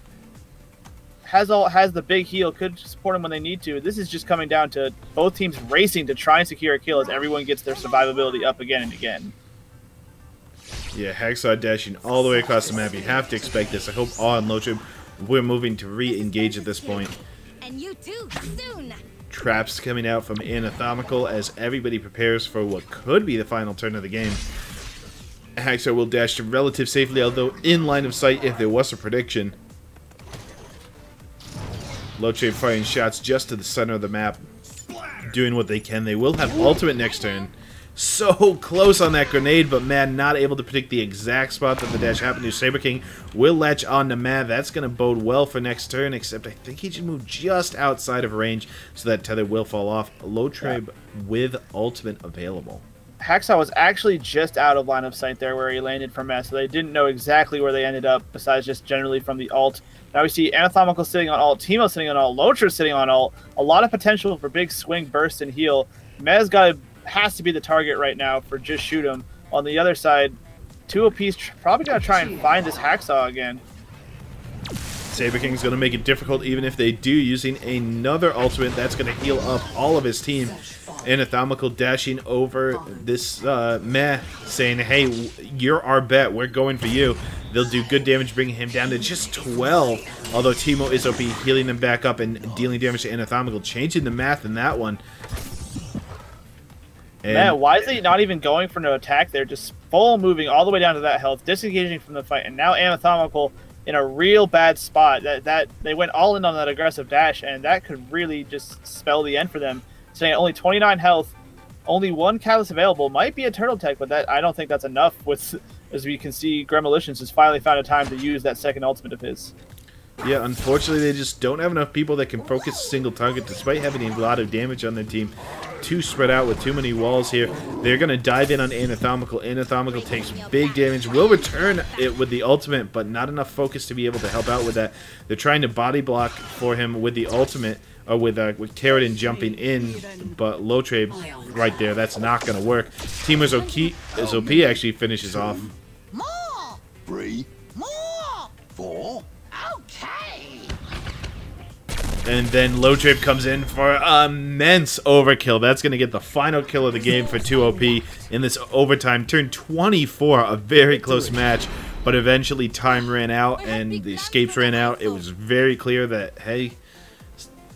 has the big heal, could support him when they need to. This is just coming down to both teams racing to try and secure a kill as everyone gets their survivability up again and again. Yeah, Hacksaw dashing all the way across the map. You have to expect this. I hope Awe and Lotrab, we're moving to re-engage at this point. And you too, soon. Traps coming out from Anatomical as everybody prepares for what could be the final turn of the game. Hacksaw will dash to relative safely, although in line of sight if there was a prediction. Lotrab firing shots just to the center of the map, doing what they can. They will have ultimate next turn. So close on that grenade, but Mad not able to predict the exact spot that the dash happened to. Saber King will latch on to Mad. That's going to bode well for next turn, except I think he should move just outside of range so that tether will fall off. Lotrab with ultimate available. Hacksaw was actually just out of line of sight there where he landed from Mess, so they didn't know exactly where they ended up, besides just generally from the ult. Now we see Anatomical sitting on ult, Teemo sitting on ult, Lotra sitting on ult. A lot of potential for big swing, burst, and heal. Mez has to be the target right now for just shoot him. On the other side, 2OP's probably going to try and find this Hacksaw again. Saber King's going to make it difficult even if they do, using another ultimate that's going to heal up all of his team. Anatomical dashing over this Meh, saying, hey, you're our bet, we're going for you. They'll do good damage, bringing him down to just 12. Although Teemo is OP, healing them back up and dealing damage to Anatomical, changing the math in that one. And man, why is he not even going for no attack there? Just full moving all the way down to that health, disengaging from the fight, and now Anatomical in a real bad spot. That they went all in on that aggressive dash, and that could really just spell the end for them. Saying only 29 health, only 1 catalyst available, might be a turtle tech, but that I don't think that's enough. With, as we can see, Gremolitions has finally found a time to use that second ultimate of his. Yeah, unfortunately, they just don't have enough people that can focus a single target, despite having a lot of damage on their team, too spread out with too many walls here. They're going to dive in on Anatomical. Anatomical takes big damage. Will return it with the ultimate, but not enough focus to be able to help out with that. They're trying to body block for him with the ultimate, or with Carradine jumping in, but Low Trade right there, that's not going to work. Teamer's OP actually finishes off. More! 3. More! 4. Okay! And then Low Trip comes in for immense overkill. That's going to get the final kill of the game for 2OP in this overtime. Turn 24, a very close match, but eventually time ran out and the escapes ran out. It was very clear that, hey,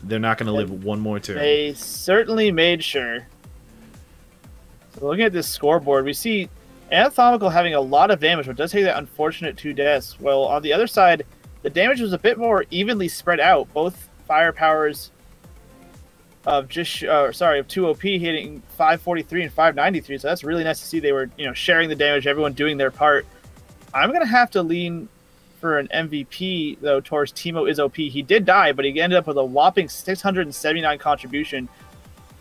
they're not going to live one more turn. They certainly made sure. So looking at this scoreboard, we see Anatomical having a lot of damage, but does take that unfortunate 2 deaths. Well, on the other side, the damage was a bit more evenly spread out. Both firepowers of 2OP hitting 543 and 593, so that's really nice to see. They were, sharing the damage, everyone doing their part. I'm gonna have to lean for an MVP though towards Teemo is OP. He did die, but he ended up with a whopping 679 contribution,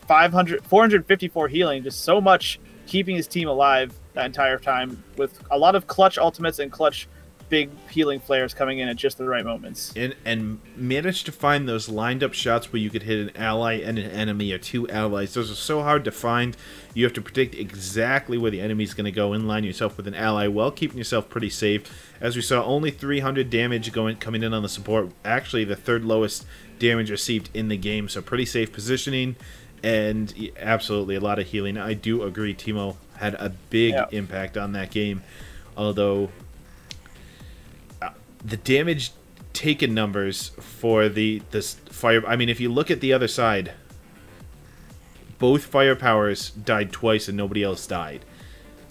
454 healing, just so much keeping his team alive that entire time, with a lot of clutch ultimates and clutch big healing flares coming in at just the right moments. And managed to find those lined up shots where you could hit an ally and an enemy, or 2 allies. Those are so hard to find. You have to predict exactly where the enemy's going to go, in line yourself with an ally while keeping yourself pretty safe. As we saw, only 300 damage coming in on the support. Actually, the 3rd lowest damage received in the game, so pretty safe positioning. And absolutely a lot of healing. I do agree, Teemo had a big impact on that game, although the damage taken numbers for this fire, I mean, if you look at the other side, both firepowers died twice and nobody else died.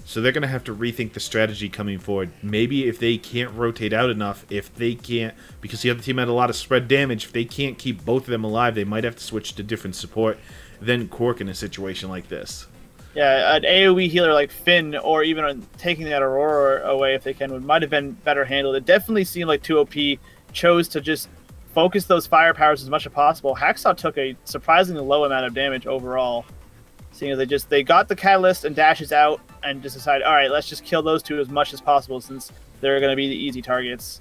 So they're going to have to rethink the strategy coming forward. Maybe if they can't rotate out enough, if they can't, because the other team had a lot of spread damage, if they can't keep both of them alive, they might have to switch to different support than Quark in a situation like this. Yeah, an AoE healer like Finn, or even on taking that Aurora away if they can, might have been better handled. It definitely seemed like 2OP chose to just focus those firepowers as much as possible. Hacksaw took a surprisingly low amount of damage overall, seeing as they got the catalyst and dashes out and just decided, all right, let's just kill those 2 as much as possible since they're going to be the easy targets.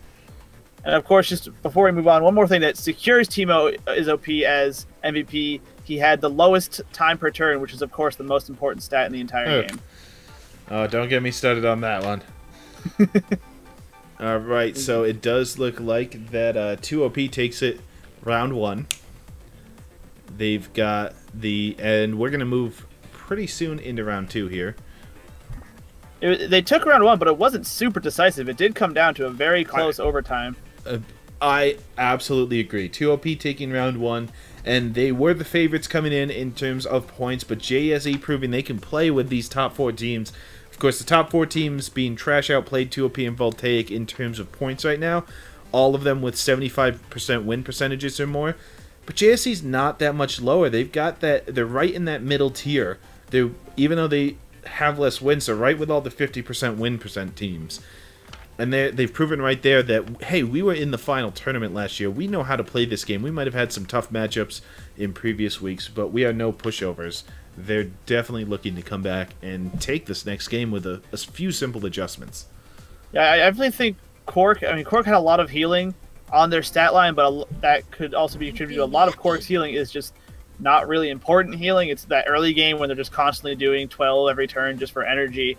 And of course, just before we move on, one more thing that secures Teemo is OP as MVP. He had the lowest time per turn, which is, of course, the most important stat in the entire game. Oh, don't get me started on that one. All right, so it does look like that 2OP takes it round 1. They've got and we're going to move pretty soon into round 2 here. They took round 1, but it wasn't super decisive. It did come down to a very close overtime. I absolutely agree. 2OP taking round 1, and they were the favorites coming in terms of points, but JSE proving they can play with these top 4 teams. Of course, the top 4 teams being Trash Outplayed, 2OP, and Voltaic in terms of points right now, all of them with 75% win percentages or more. But JSE's not that much lower. They've got that, they're right in that middle tier. Even though they have less wins, they're right with all the 50% win percent teams. And they've proven right there that, hey, we were in the final tournament last year. We know how to play this game. We might have had some tough matchups in previous weeks, but we are no pushovers. They're definitely looking to come back and take this next game with a few simple adjustments. Yeah, I definitely think Quark had a lot of healing on their stat line, but that could also be attributed to a lot of Quark's healing is just not really important healing. It's that early game when they're just constantly doing 12 every turn just for energy.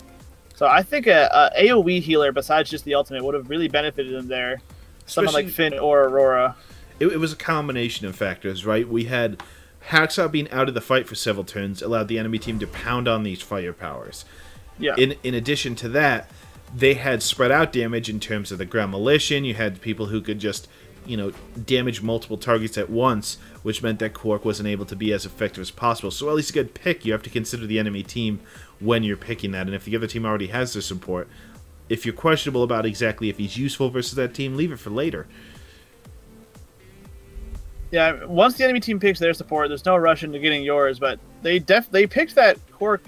So I think a AoE healer besides just the ultimate would have really benefited them there. Someone like Finn or Aurora. It was a combination of factors, right? We had Hacksaw being out of the fight for several turns, allowed the enemy team to pound on these firepowers. Yeah. In addition to that, they had spread out damage in terms of the Gremolition. You had people who could just, damage multiple targets at once, which meant that Quark wasn't able to be as effective as possible. So at least a good pick, you have to consider the enemy team when you're picking that. And if the other team already has their support, if you're questionable about exactly if he's useful versus that team, leave it for later. Yeah, once the enemy team picks their support, there's no rush into getting yours, but they picked that Quark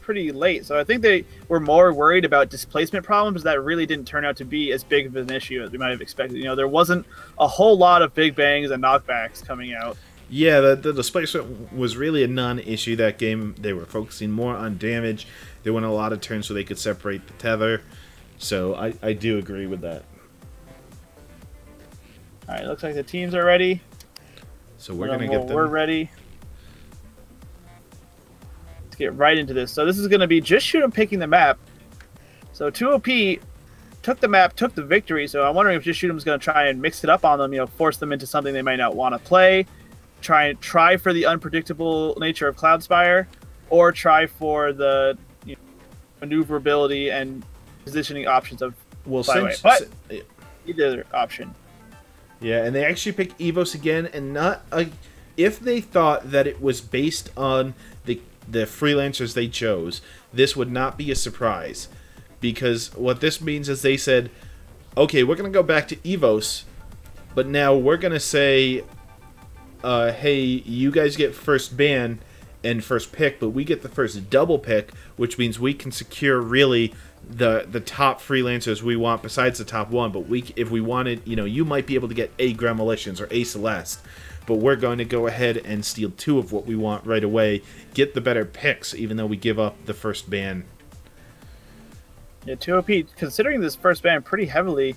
pretty late, so I think they were more worried about displacement problems that really didn't turn out to be as big of an issue as we might have expected. There wasn't a whole lot of big bangs and knockbacks coming out. Yeah, the displacement was really a non-issue that game. They were focusing more on damage. They went a lot of turns so they could separate the tether. So I do agree with that. All right, looks like the teams are ready. So we're gonna get them. We're ready. Let's get right into this. So this is gonna be Just Shoot 'em picking the map. So 2OP took the map, took the victory. So I'm wondering if Just Shoot 'em's gonna try and mix it up on them. You know, force them into something they might not want to play. Try for the unpredictable nature of Cloudspire, or try for the maneuverability and positioning options of Flyway. But either option. Yeah, and they actually picked Evos again, and not if they thought that it was based on the freelancers they chose, this would not be a surprise, because what this means is they said, okay, we're gonna go back to Evos, but now we're gonna say, hey, you guys get first ban and first pick, but we get the first double pick, which means we can secure really the top freelancers we want besides the top one. But if we wanted, you might be able to get a Gremlicians or a Celeste, but we're going to go ahead and steal 2 of what we want right away, get the better picks, even though we give up the first ban. Yeah, 2OP considering this first ban pretty heavily,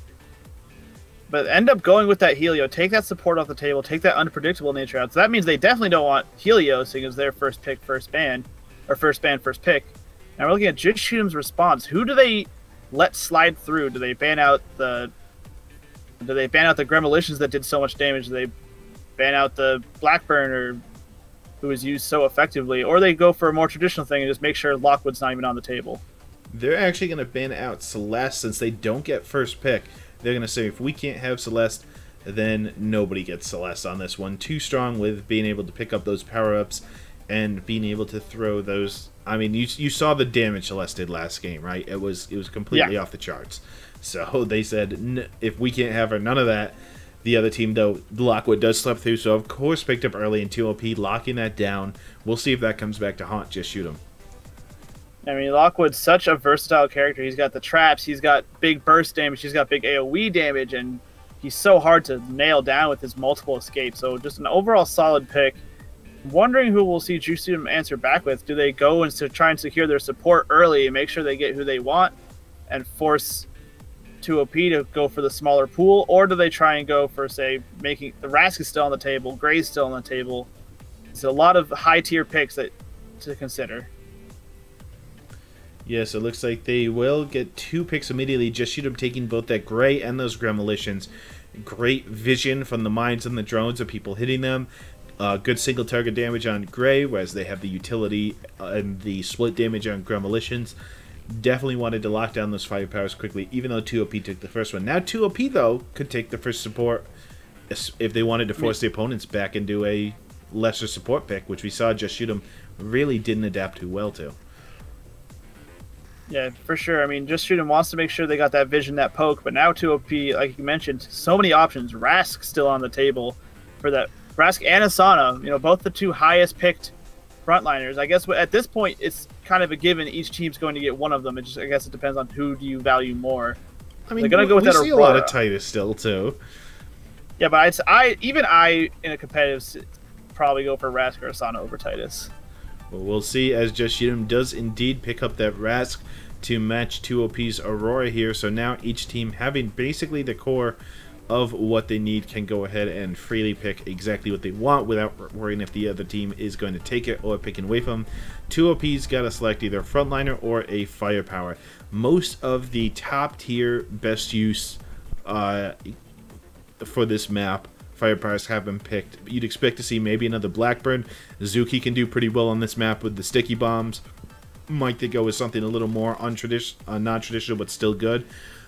but end up going with that Helio. Take that support off the table. Take that unpredictable nature out. So that means they definitely don't want Helio, seeing as their first pick, first ban, or first ban, first pick. Now we're looking at Just Shoot 'em's response. Who do they let slide through? Do they ban out the Gremlicians that did so much damage? Do they ban out the Blackburn, who was used so effectively? Or they go for a more traditional thing and just make sure Lockwood's not even on the table? They're actually going to ban out Celeste since they don't get first pick. They're going to say, if we can't have Celeste, then nobody gets Celeste on this one. Too strong with being able to pick up those power-ups and being able to throw those. I mean, you saw the damage Celeste did last game, right? It was completely off the charts. So they said, if we can't have her, none of that. The other team, though, Lockwood does slip through, so of course picked up early in 2OP, locking that down. We'll see if that comes back to haunt Just Shoot 'em. I mean, Lockwood's such a versatile character. He's got the traps, he's got big burst damage, he's got big AoE damage, and he's so hard to nail down with his multiple escapes. So just an overall solid pick. Wondering who we'll see Just Shoot 'em answer back with. Do they go and try and secure their support early and make sure they get who they want and force 2OP to go for the smaller pool? Or do they try and go for, say, making the Rask is still on the table, Gray's still on the table? It's a lot of high-tier picks to consider. Yeah, so it looks like they will get 2 picks immediately. Just Shoot 'em taking both that Gray and those Gremlicians. Great vision from the mines and the drones of people hitting them. Good single target damage on Gray, whereas they have the utility and the split damage on Gremlicians. Definitely wanted to lock down those firepowers quickly, even though 2OP took the first one. Now 2OP, though, could take the first support if they wanted to force the opponents back into a lesser support pick, which we saw Just Shoot 'em really didn't adapt too well to. Yeah, for sure. I mean, Just Shoot 'em wants to make sure they got that vision, that poke, but now 2OP, like you mentioned, so many options. Rask still on the table for that. Rask and Asana, both the 2 highest picked frontliners. I guess at this point, it's kind of a given each team's going to get one of them. I guess it depends on who do you value more. I mean, they're going to go with we that see Aurora. a lot of Titus still, too. Yeah, but I in a competitive, probably go for Rask or Asana over Titus. Well, we'll see, as Just Shoot 'em does indeed pick up that Rask to match 2OP's Aurora here. So now each team, having basically the core of what they need, can go ahead and freely pick exactly what they want without worrying if the other team is going to take it or picking away from them. 2OP's got to select either a frontliner or a firepower. Most of the top tier best use for this map, firepowers have been picked. You'd expect to see maybe another Blackburn. Zuki can do pretty well on this map with the sticky bombs. Might they go with something a little more non-traditional but still good?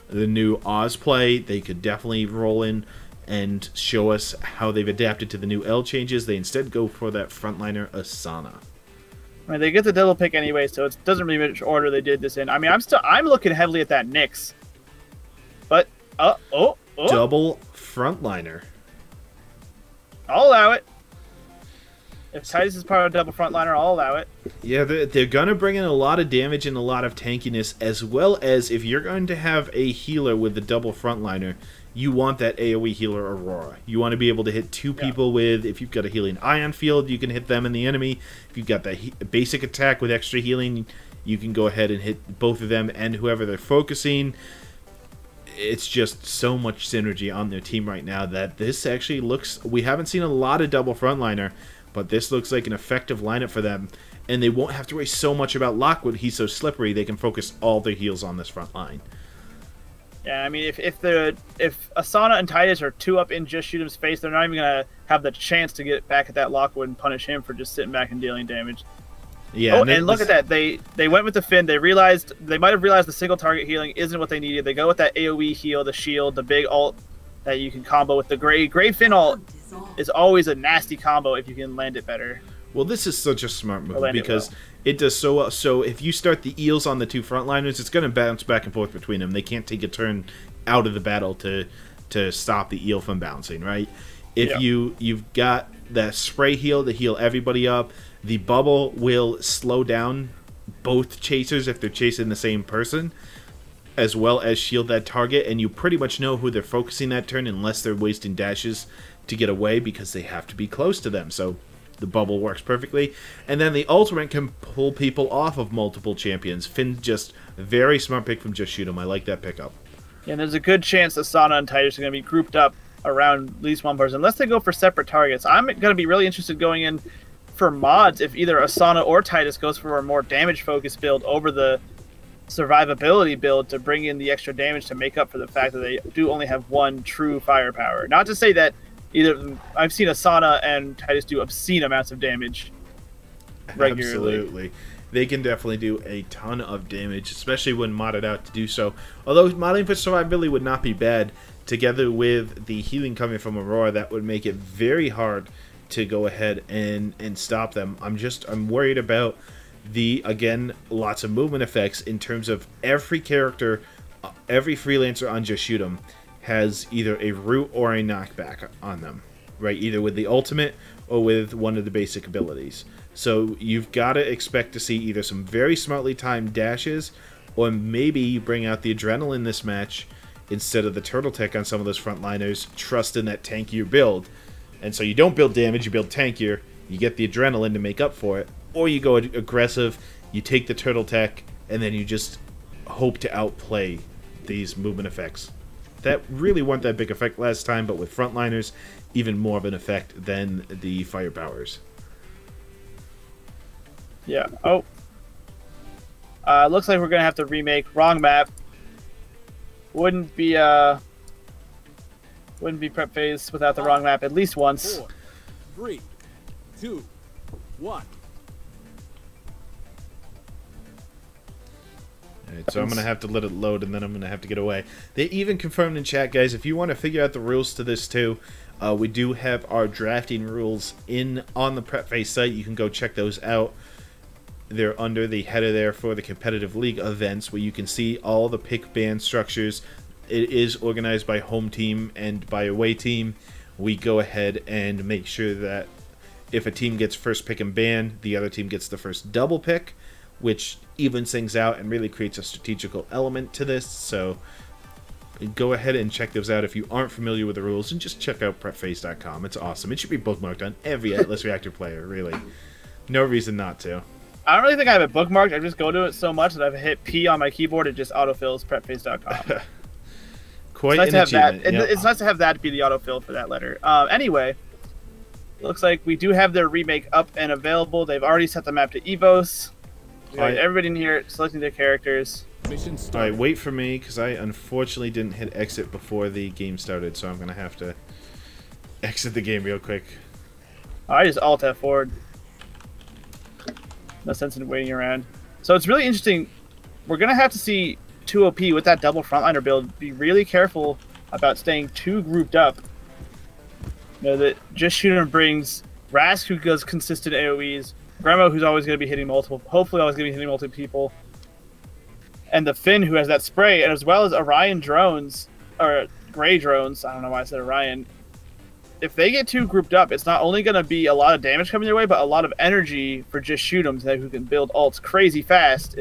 The new Oz play, they could definitely roll in and show us how they've adapted to the new L changes. They instead go for that frontliner Asana. I mean, they get the double pick anyway, so it doesn't really matter which order they did this in. I mean, I'm looking heavily at that Nyx. But double frontliner. I'll allow it. If Titus is part of a double frontliner, I'll allow it. Yeah, they're going to bring in a lot of damage and a lot of tankiness, as well as if you're going to have a healer with the double frontliner, you want that AoE healer Aurora. You want to be able to hit two people with, if you've got a healing ion field, you can hit them and the enemy. If you've got that basic attack with extra healing, you can go ahead and hit both of them and whoever they're focusing. It's just so much synergy on their team right now that this actually looks... We haven't seen a lot of double frontliner, but this looks like an effective lineup for them. And they won't have to worry so much about Lockwood. He's so slippery, they can focus all their heals on this front line. Yeah, I mean, if Asana and Titus are 2 up in Just Shoot Him's face, they're not even going to have the chance to get back at that Lockwood and punish him for just sitting back and dealing damage. Yeah, oh, and look at that. They went with the Finn. They might have realized the single target healing isn't what they needed. They go with that AoE heal, the shield, the big ult that you can combo with the Gray Finn ult is always a nasty combo if you can land it better. Well, this is such a smart move because it does so well. So if you start the eels on the 2 frontliners, it's going to bounce back and forth between them. They can't take a turn out of the battle to stop the eel from bouncing, right? If you've got that spray heal to heal everybody up, the bubble will slow down both chasers if they're chasing the same person, as well as shield that target, and you pretty much know who they're focusing that turn unless they're wasting dashes to get away because they have to be close to them. So the bubble works perfectly. And then the ultimate can pull people off of multiple champions. Finn, just a very smart pick from Just Shoot 'Em. I like that pickup. Yeah, and there's a good chance Asana and Titus are going to be grouped up around at least one person, unless they go for separate targets. I'm going to be really interested going in for mods if either Asana or Titus goes for a more damage-focused build over the survivability build to bring in the extra damage to make up for the fact that they do only have one true firepower. Not to say that either of them, I've seen Asana and Titus do obscene amounts of damage regularly. Absolutely. They can definitely do a ton of damage, especially when modded out to do so. Although modding for survivability would not be bad, together with the healing coming from Aurora, that would make it very hard to go ahead and stop them. I'm worried about again, lots of movement effects in terms of every character, every freelancer on Just Shoot 'Em has either a root or a knockback on them, right? Either with the ultimate or with one of the basic abilities. So you've got to expect to see either some very smartly timed dashes, or maybe you bring out the adrenaline this match instead of the turtle tech on some of those frontliners, trust in that tankier build. And so you don't build damage, you build tankier, you get the adrenaline to make up for it, or you go aggressive, you take the turtle tech, and then you just hope to outplay these movement effects. That really weren't that big effect last time, but with frontliners, even more of an effect than the firepowers. Yeah. Oh. Looks like we're going to have to remake wrong map. Wouldn't be prep phase without the wrong map at least once. 4, 3, 2, 1. Alright, so I'm going to have to let it load, and then I'm going to have to get away. They even confirmed in chat, guys, if you want to figure out the rules to this too, we do have our drafting rules on the prep phase site. You can go check those out. They're under the header there for the competitive league events, where you can see all the pick ban structures. It is organized by home team and by away team. We go ahead and make sure that if a team gets first pick and ban, the other team gets the first double pick, which evens things out and really creates a strategical element to this. So go ahead and check those out if you aren't familiar with the rules, and just check out prepphase.com. It's awesome. It should be bookmarked on every Atlas Reactor player, really. No reason not to. I don't really think I have it bookmarked. I just go to it so much that I've hit P on my keyboard. It just autofills prepphase.com. Quite it's nice an achievement. It's nice to have that be the autofill for that letter. Anyway, looks like we do have their remake up and available. They've already set the map to Evos. Everybody in here selecting their characters. Alright, wait for me, because I unfortunately didn't hit exit before the game started, so I'm going to have to exit the game real quick. I just alt F forward. No sense in waiting around. So it's really interesting. We're going to have to see 2OP with that double frontliner build. Be really careful about staying too grouped up. You know, that Just Shoot 'Em brings Rask, who does consistent AoEs, Gremo, who's always going to be hitting multiple, hopefully always going to be hitting multiple people, and the Finn, who has that spray, and as well as Orion drones, or Gray drones, I don't know why I said Orion. If they get too grouped up, it's not only going to be a lot of damage coming their way, but a lot of energy for Just Shoot 'Em, who can build ults crazy fast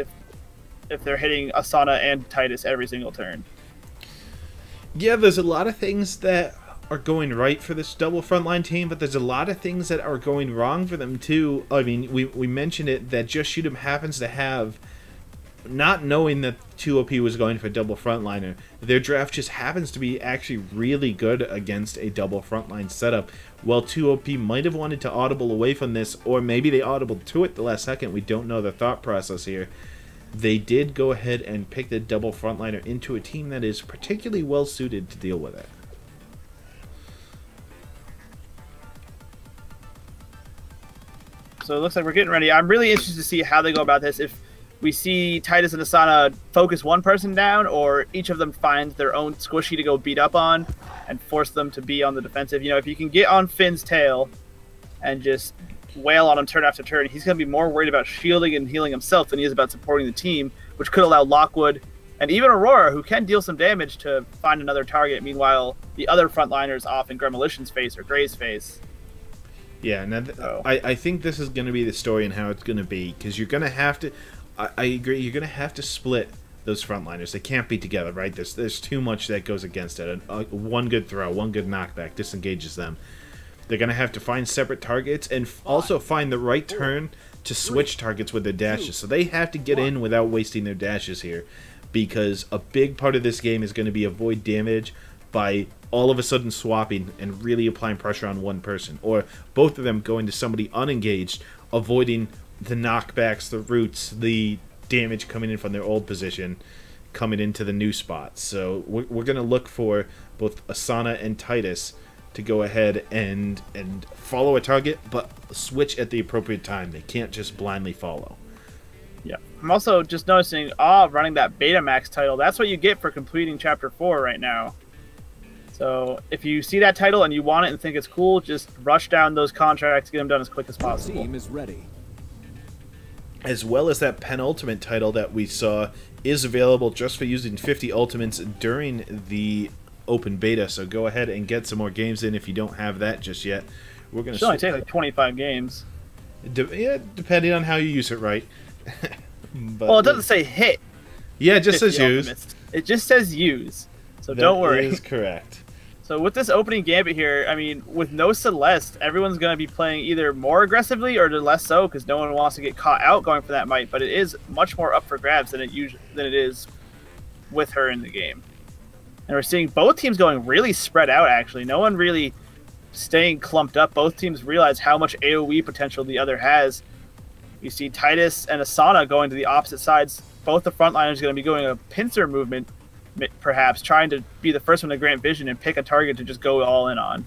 if they're hitting Asana and Titus every single turn. Yeah, there's a lot of things that are going right for this double frontline team, but there's a lot of things that are going wrong for them too. I mean, we mentioned it that Just Shoot 'em happens to have, not knowing that 2OP was going for double frontliner, their draft just happens to be actually really good against a double frontline setup. While 2OP might have wanted to audible away from this, or maybe they audibled to it the last second, we don't know the thought process here. They did go ahead and pick the double frontliner into a team that is particularly well suited to deal with it. So it looks like we're getting ready. I'm really interested to see how they go about this. If we see Titus and Asana focus one person down, or each of them finds their own squishy to go beat up on and force them to be on the defensive. You know, if you can get on Finn's tail and just wail on him turn after turn, he's going to be more worried about shielding and healing himself than he is about supporting the team, which could allow Lockwood and even Aurora, who can deal some damage, to find another target. Meanwhile, the other frontliners off in Gremolition's face or Gray's face. Yeah, now I think this is going to be the story and how it's going to be, because you're going to have to... I agree, you're going to have to split those frontliners. They can't be together, right? There's too much that goes against it. One good throw, one good knockback disengages them. They're going to have to find separate targets and also find the right turn to switch targets with their dashes. So they have to get in without wasting their dashes here, because a big part of this game is going to be avoid damage by all of a sudden swapping and really applying pressure on one person, or both of them going to somebody unengaged, avoiding the knockbacks, the roots, the damage coming in from their old position, coming into the new spot. So we're going to look for both Asana and Titus to go ahead and follow a target, but switch at the appropriate time. They can't just blindly follow. Yeah. I'm also just noticing, running that Betamax title. That's what you get for completing Chapter 4 right now. So if you see that title and you want it and think it's cool, just rush down those contracts, get them done as quick as possible. Team is ready. As well as that penultimate title that we saw is available just for using 50 ultimates during the open beta. So go ahead and get some more games in if you don't have that just yet. We're going to only take like 25 games. Yeah, depending on how you use it, right? But, well, it doesn't say hit. Yeah, it just says use. It just says use. So don't worry. That is correct. So with this opening gambit here, I mean, with no Celeste, everyone's going to be playing either more aggressively or less so, because no one wants to get caught out going for that might. But it is much more up for grabs than it is with her in the game. And we're seeing both teams going really spread out, actually. No one really staying clumped up. Both teams realize how much AoE potential the other has. You see Titus and Asana going to the opposite sides. Both the frontliners are going to be going a pincer movement, perhaps, trying to be the first one to grant vision and pick a target to just go all in on.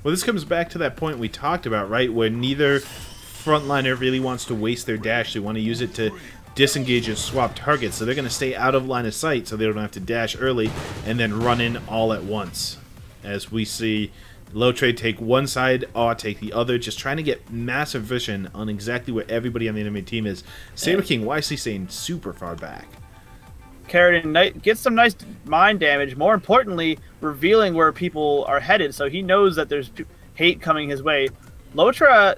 Well, this comes back to that point we talked about, right, where neither frontliner really wants to waste their dash. They want to use it to disengage and swap targets, so they're going to stay out of line of sight so they don't have to dash early and then run in all at once. As we see Lotre take one side, Aw take the other, just trying to get massive vision on exactly where everybody on the enemy team is. Saber King wisely staying super far back. Carradine gets some nice mind damage, more importantly, revealing where people are headed, so he knows that there's hate coming his way. Lotra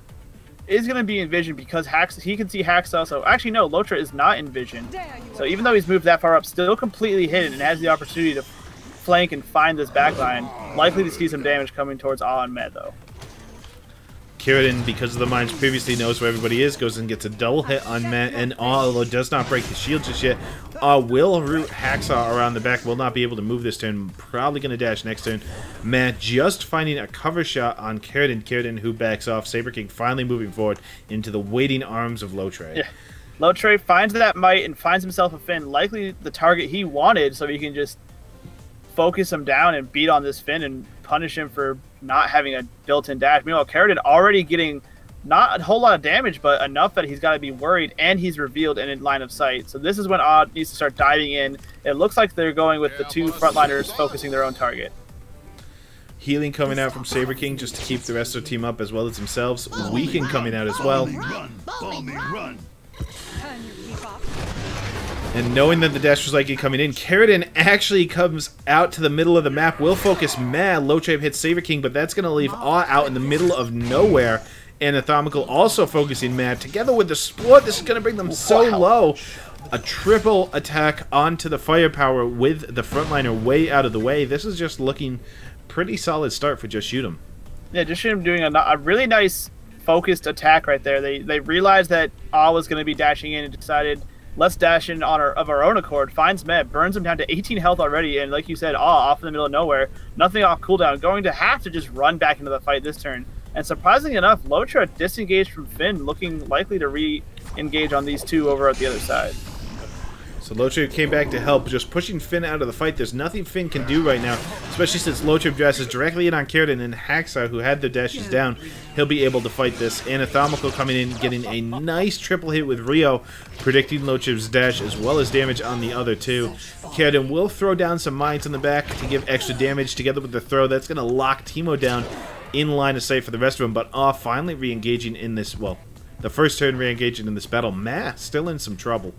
is going to be in vision because he can see Hacksaw. So actually, no, Lotra is not in vision. So even though he's moved that far up, still completely hidden and has the opportunity to flank and find this backline. Likely to see some damage coming towards Ah and Med, though. Carradine, because of the mines, previously knows where everybody is, goes and gets a double hit on Matt, and although does not break the shield just yet, will root Hacksaw around the back, will not be able to move this turn, probably going to dash next turn. Matt just finding a cover shot on Carradine, who backs off. Saber King finally moving forward into the waiting arms of Lotre. Yeah. Lotre finds that might and finds himself a Finn, likely the target he wanted, so he can just focus him down and beat on this Finn and punish him for not having a built-in dash. Meanwhile, Carradine already getting not a whole lot of damage, but enough that he's got to be worried, and he's revealed and in line of sight. So this is when Odd needs to start diving in. It looks like they're going with the two frontliners focusing their own target. Healing coming out from Saber King just to keep the rest of the team up as well as themselves. Weaken coming out as well. Run. And knowing that the dash was likely coming in, Carradine actually comes out to the middle of the map. Will focus Mad. Lotre hits Saber King, but that's going to leave Aw out in the middle of nowhere. And Anatomical also focusing Mad. Together with the Sport, this is going to bring them so low. a triple attack onto the firepower with the frontliner way out of the way. This is just looking pretty solid start for Just Shoot 'Em. Yeah, Just Shoot 'Em doing a really nice focused attack right there. They realized that Ah was going to be dashing in and decided, let's dash in on of our own accord. Finds Met, burns him down to 18 health already, and like you said, off in the middle of nowhere, nothing off cooldown, going to have to just run back into the fight this turn. And surprisingly enough, Lotra disengaged from Finn, looking likely to re-engage on these two over at the other side. So Lotrib came back to help, just pushing Finn out of the fight. There's nothing Finn can do right now, especially since Lotrib dashes directly in on Keratin and Hacksaw, who had the dashes down. He'll be able to fight this. Anatomical coming in, getting a nice triple hit with Rio, predicting Lotrib's dash as well as damage on the other two. Keratin will throw down some mines in the back to give extra damage together with the throw. That's going to lock Teemo down in line of sight for the rest of them, but finally re-engaging in this, well, the first turn re-engaging in this battle. Matt still in some trouble.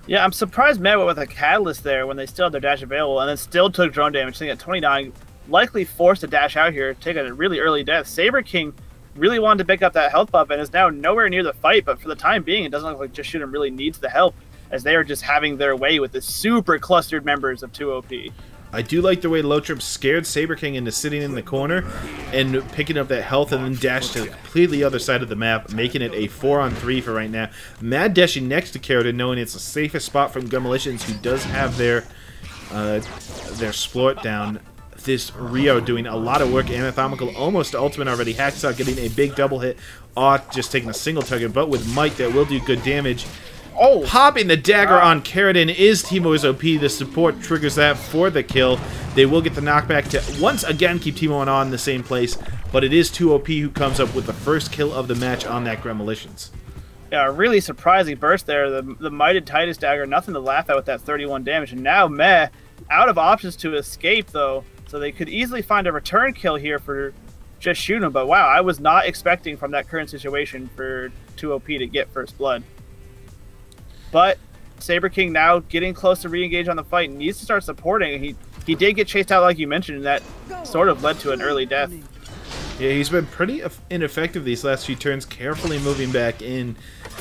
Yeah, I'm surprised Matt went with a Catalyst there when they still had their dash available, and then still took drone damage, sitting at 29, likely forced to dash out here, take a really early death. Saber King really wanted to pick up that health buff and is now nowhere near the fight, but for the time being, it doesn't look like Just Shoot 'Em really needs the help, as they are just having their way with the super clustered members of 2OP. I do like the way Lotrib scared Saber King into sitting in the corner and picking up that health and then dashed to the completely other side of the map, making it a 4-on-3 for right now. Mad dashing next to Keratin, knowing it's the safest spot from Demolitions, who does have their splort down. This Rio doing a lot of work. Anatomical almost ultimate already. Hacksaw getting a big double hit. Just taking a single target, but with Mike that will do good damage. Oh, Popping the dagger on Keratin is Teemo's OP. The support triggers that for the kill. They will get the knockback to once again keep Teemo on in the same place, but it is 2OP who comes up with the first kill of the match on that Gremolitions. Yeah, really surprising burst there. The Mighted Titus dagger, nothing to laugh at with that 31 damage. And now Meh, out of options to escape though, so they could easily find a return kill here for Just Shoot 'Em. But wow, I was not expecting from that current situation for 2OP to get first blood. But Saber King now getting close to re-engage on the fight, needs to start supporting. He did get chased out like you mentioned, and that sort of led to an early death. Yeah, he's been pretty ineffective these last few turns, carefully moving back in.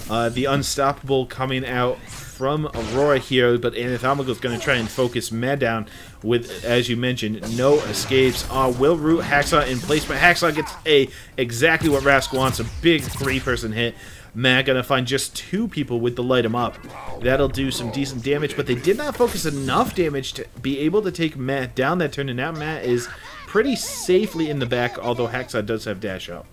The Unstoppable coming out from Aurora here, but Anatomical is going to try and focus Mad down with, as you mentioned, no escapes. Will root Hacksaw in place, but Hacksaw gets exactly what Rask wants, a big 3-person hit. Matt gonna find just 2 people with the light him up. That'll do some decent damage, but they did not focus enough damage to be able to take Matt down that turn, and now Matt is pretty safely in the back, although Hacksaw does have dash up.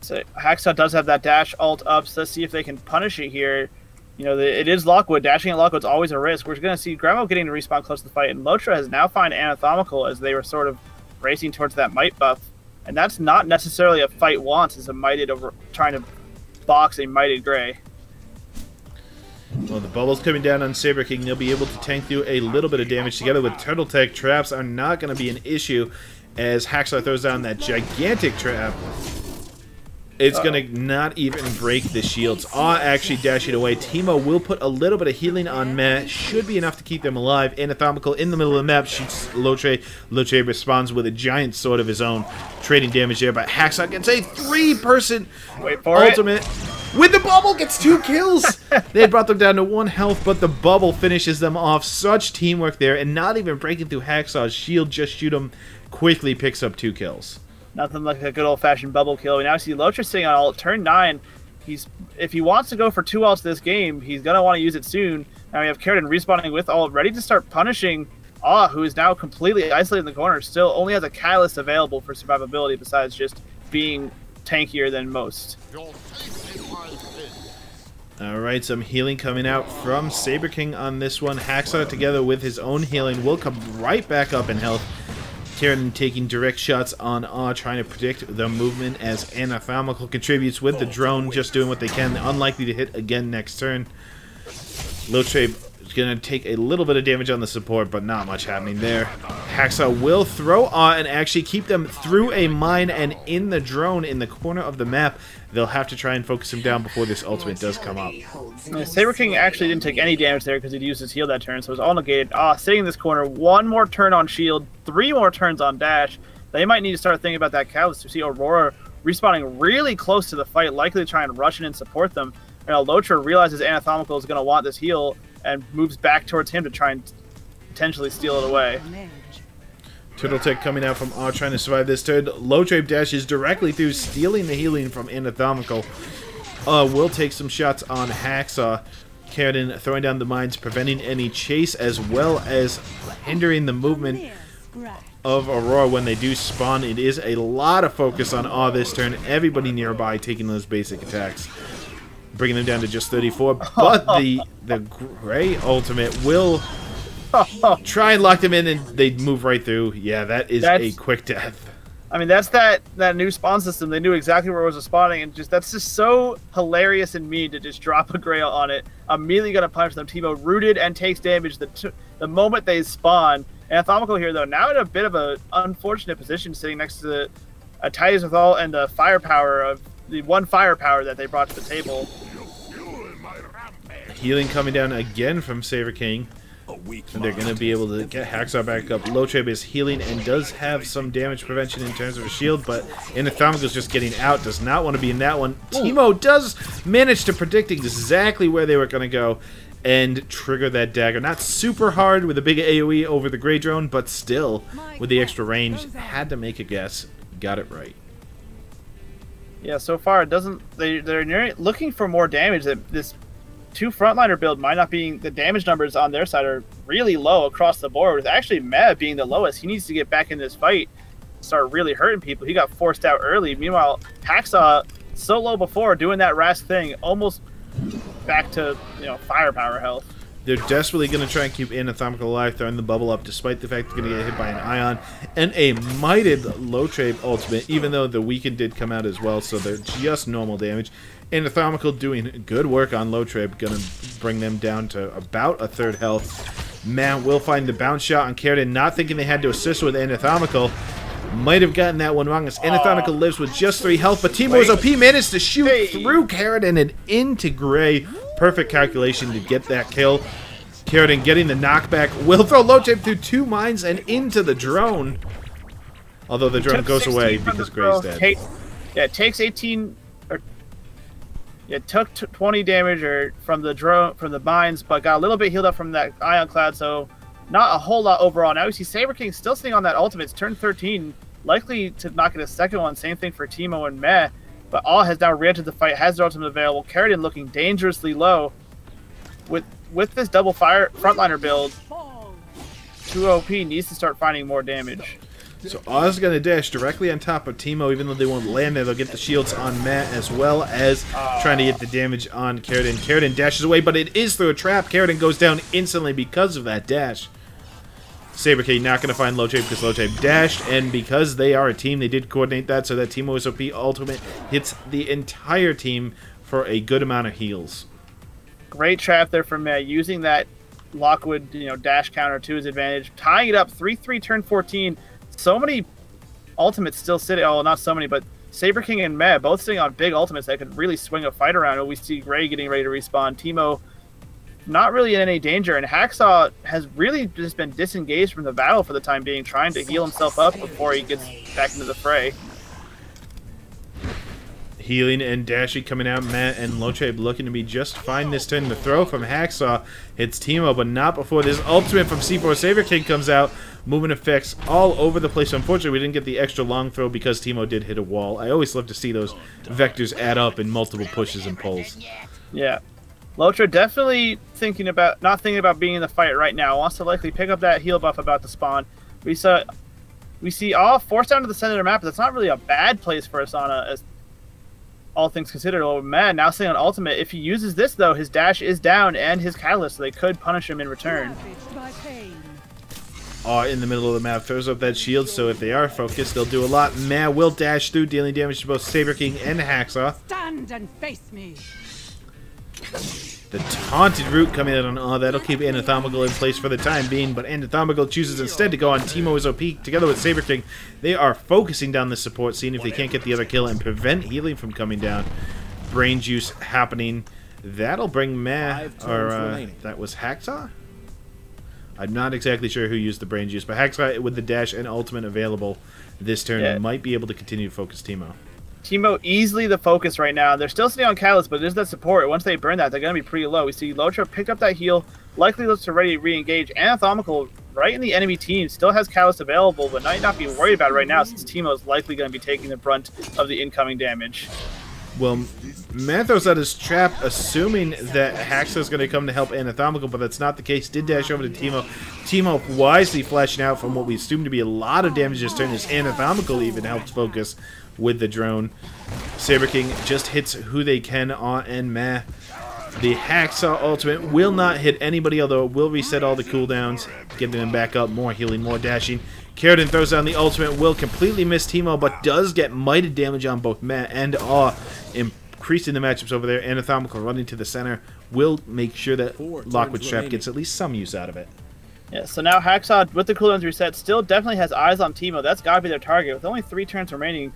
So Hacksaw does have that dash alt up, so let's see if they can punish it here. You know, it is Lockwood. Dashing at Lockwood's always a risk. We're going to see Gramo getting to respawn close to the fight, and Lotra has now found Anatomical as they were sort of racing towards that might buff. And that's not necessarily a fight wants, it's a mighted over trying to box a Mighted Gray. Well, the bubble's coming down on Saber King. They'll be able to tank through a little bit of damage together with Turtle Tech. Traps are not going to be an issue as Hacksaw throws down that gigantic trap. It's going to not even break the shields. Actually dashing away. Teemo will put a little bit of healing on Matt. Should be enough to keep them alive. Anatomical in the middle of the map shoots Lotre. Lotre responds with a giant sword of his own, trading damage there. But Hacksaw gets a 3-person ultimate. With the bubble, gets 2 kills. They had brought them down to 1 health, but the bubble finishes them off. Such teamwork there, and not even breaking through Hacksaw's shield. Just Shoot 'Em quickly picks up 2 kills. Nothing like a good old-fashioned bubble kill. We now see Lotra sitting on ult. Turn 9. If he wants to go for 2 ults this game, he's going to want to use it soon. Now we have Keratin respawning with ult, ready to start punishing who is now completely isolated in the corner. Still only has a Catalyst available for survivability besides just being tankier than most. Alright, some healing coming out from Saber King on this one. Hacksaw together with his own healing will come right back up in health. Keratin taking direct shots on trying to predict the movement as Anatomical contributes with the drone, just doing what they can. Unlikely to hit again next turn. Lotre is going to take a little bit of damage on the support, but not much happening there. Hacksaw will throw and actually keep them through a mine and in the drone in the corner of the map. They'll have to try and focus him down before this ultimate does come up. Saber King actually didn't take any damage there because he'd used his heal that turn, so it was all negated. Sitting in this corner, 1 more turn on shield, 3 more turns on dash. They might need to start thinking about that Catalyst to see Aurora respawning really close to the fight, likely to try and rush in and support them. Lotra realizes Anatomical is going to want this heal, and moves back towards him to try and potentially steal it away. Turtle Tech coming out from R trying to survive this turn. Low Trape dashes directly through, stealing the healing from Anatomical. Will take some shots on Hacksaw. Carradine throwing down the mines, preventing any chase, as well as hindering the movement of Aurora when they do spawn. It is a lot of focus on R this turn. Everybody nearby taking those basic attacks, bringing them down to just 34. But the Gray ultimate will try and lock them in, and they move right through. Yeah, that's a quick death. I mean, that's that new spawn system. They knew exactly where it was spawning, and that's just so hilarious and mean to just drop a Grail on it. Immediately gonna punish them. Teemo rooted and takes damage the moment they spawn. Anatomical here, though, now in a bit of an unfortunate position, sitting next to a Titus with all and the firepower of the one firepower that they brought to the table. Healing coming down again from Saber King. And they're going to be able to get Hacksaw back up. Low Trape is healing and does have some damage prevention in terms of a shield, but Anatomical is just getting out. Does not want to be in that one. Teemo does manage to predict exactly where they were going to go and trigger that dagger. Not super hard with a big AoE over the Grey Drone, but still, with the extra range, had to make a guess. Got it right. Yeah, so far it doesn't. They're looking for more damage. This 2 frontliner build might not being, the damage numbers on their side are really low across the board, with actually Meh being the lowest. He needs to get back in this fight, start really hurting people. He got forced out early. Meanwhile, Hacksaw, so low before, doing that Rask thing, almost back to, firepower health. They're desperately going to try and keep Anatomical alive, throwing the bubble up, despite the fact they're going to get hit by an Ion. And a mighted Low Trape ultimate, even though the Weaken did come out as well, so they're just normal damage. Anatomical doing good work on Low Trape, going to bring them down to about a third health. Man will find the bounce shot on Carradine, not thinking they had to assist with Anatomical. Might have gotten that one wrong, as Anatomical lives with just 3 health, but Teemo's OP managed to shoot through Carradine and into Gray. Perfect calculation to get that kill. Carradine getting the knockback. Will throw Low Trape through 2 mines and into the drone. Although the drone goes away because Gray's dead. It takes 18... It took 20 damage from the drone, from the mines, but got a little bit healed up from that Ion Cloud, so not a whole lot overall. Now we see Saber King still sitting on that ultimate. It's turn 13, likely to not get a second one. Same thing for Teemo and Meh, but All has now re-entered the fight, has their ultimate available. Carradine looking dangerously low. With this double fire frontliner build, 2 OP needs to start finding more damage. So Oz going to dash directly on top of Teemo, even though they won't land there. They'll get the shields on Matt, as well as trying to get the damage on Carradine. Carradine dashes away, but it is through a trap. Carradine goes down instantly because of that dash. Saber King not going to find Low Trape because Low Trape dashed, and because they are a team, they did coordinate that so that Teemo's OP ultimate hits the entire team for a good amount of heals. Great trap there from Matt, using that Lockwood dash counter to his advantage, tying it up 3-3 turn 14. So many ultimates still sitting. Oh, not so many, but Saber King and Meh both sitting on big ultimates that could really swing a fight around. And we see Gray getting ready to respawn. Teemo not really in any danger, and Hacksaw has really just been disengaged from the battle for the time being, trying to heal himself up before he gets back into the fray. Healing and dashing coming out. Matt and Low Trape looking to be just fine this turn. The throw from Hacksaw hits Teemo, but not before this ultimate from C4 Saber King comes out. Movement effects all over the place. Unfortunately, we didn't get the extra long throw because Teemo did hit a wall. I always love to see those vectors add up in multiple pushes and pulls. Yeah. Lotra definitely not thinking about being in the fight right now. Wants to likely pick up that heal buff about to spawn. We see all forced down to the center of the map, but that's not really a bad place for Asana, as all things considered. Oh man, now sitting on ultimate. If he uses this though, his dash is down and his catalyst, so they could punish him in return. In the middle of the map, throws up that shield, so if they are focused, they'll do a lot. Ma will dash through, dealing damage to both Saber King and Hacksaw. Stand and face me. The taunted root coming out on that'll keep Anatomical in place for the time being, but Anatomical chooses instead to go on Teemo's OP together with Saber King. They are focusing down the support, seeing if they can't get the other kill and prevent healing from coming down. Brain juice happening. That'll bring Ma, or that was Hacksaw? I'm not exactly sure who used the brain juice, but Hacksaw with the dash and ultimate available this turn might be able to continue to focus Teemo. Teemo easily the focus right now. They're still sitting on Catalyst, but there's that support. Once they burn that, they're going to be pretty low. We see Lotra pick up that heal, likely looks to ready to re-engage. Anatomical, right in the enemy team, still has Catalyst available, but might not be worried about it right now since Teemo is likely going to be taking the brunt of the incoming damage. Well, Matt throws out his trap, assuming that Haxa is going to come to help Anatomical, but that's not the case. Did dash over to Teemo. Teemo wisely flashing out from what we assume to be a lot of damage this turn, as Anatomical even helps focus with the drone. Saber King just hits who they can on and Matt. The Hacksaw ultimate will not hit anybody, although it will reset all the cooldowns, getting them back up, more healing, more dashing. Kerrigan throws down the ultimate, will completely miss Teemo, but does get mighty damage on both Matt and Awe, increasing the matchups over there. Anatomical running to the center will make sure that Lockwood Trap gets at least some use out of it. Yeah, so now Hacksaw, with the cooldowns reset, still definitely has eyes on Teemo. That's got to be their target. With only 3 turns remaining,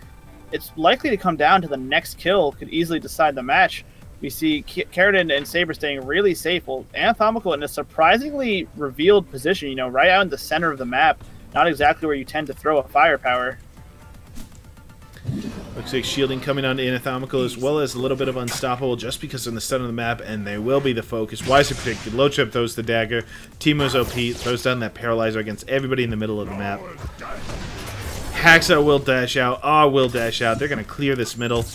it's likely to come down to the next kill, could easily decide the match. We see Kerrigan and Saber staying really safe. Well, Anatomical in a surprisingly revealed position, you know, right out in the center of the map. Not exactly where you tend to throw a firepower. Looks like shielding coming on to Anatomical, as well as a little bit of Unstoppable, just because they're in the center of the map, and they will be the focus. Wisely predicted. Low Trip throws the dagger. Teemo's OP, throws down that Paralyzer against everybody in the middle of the map. Hacksaw will dash out. Awe will dash out. They're going to clear this middle.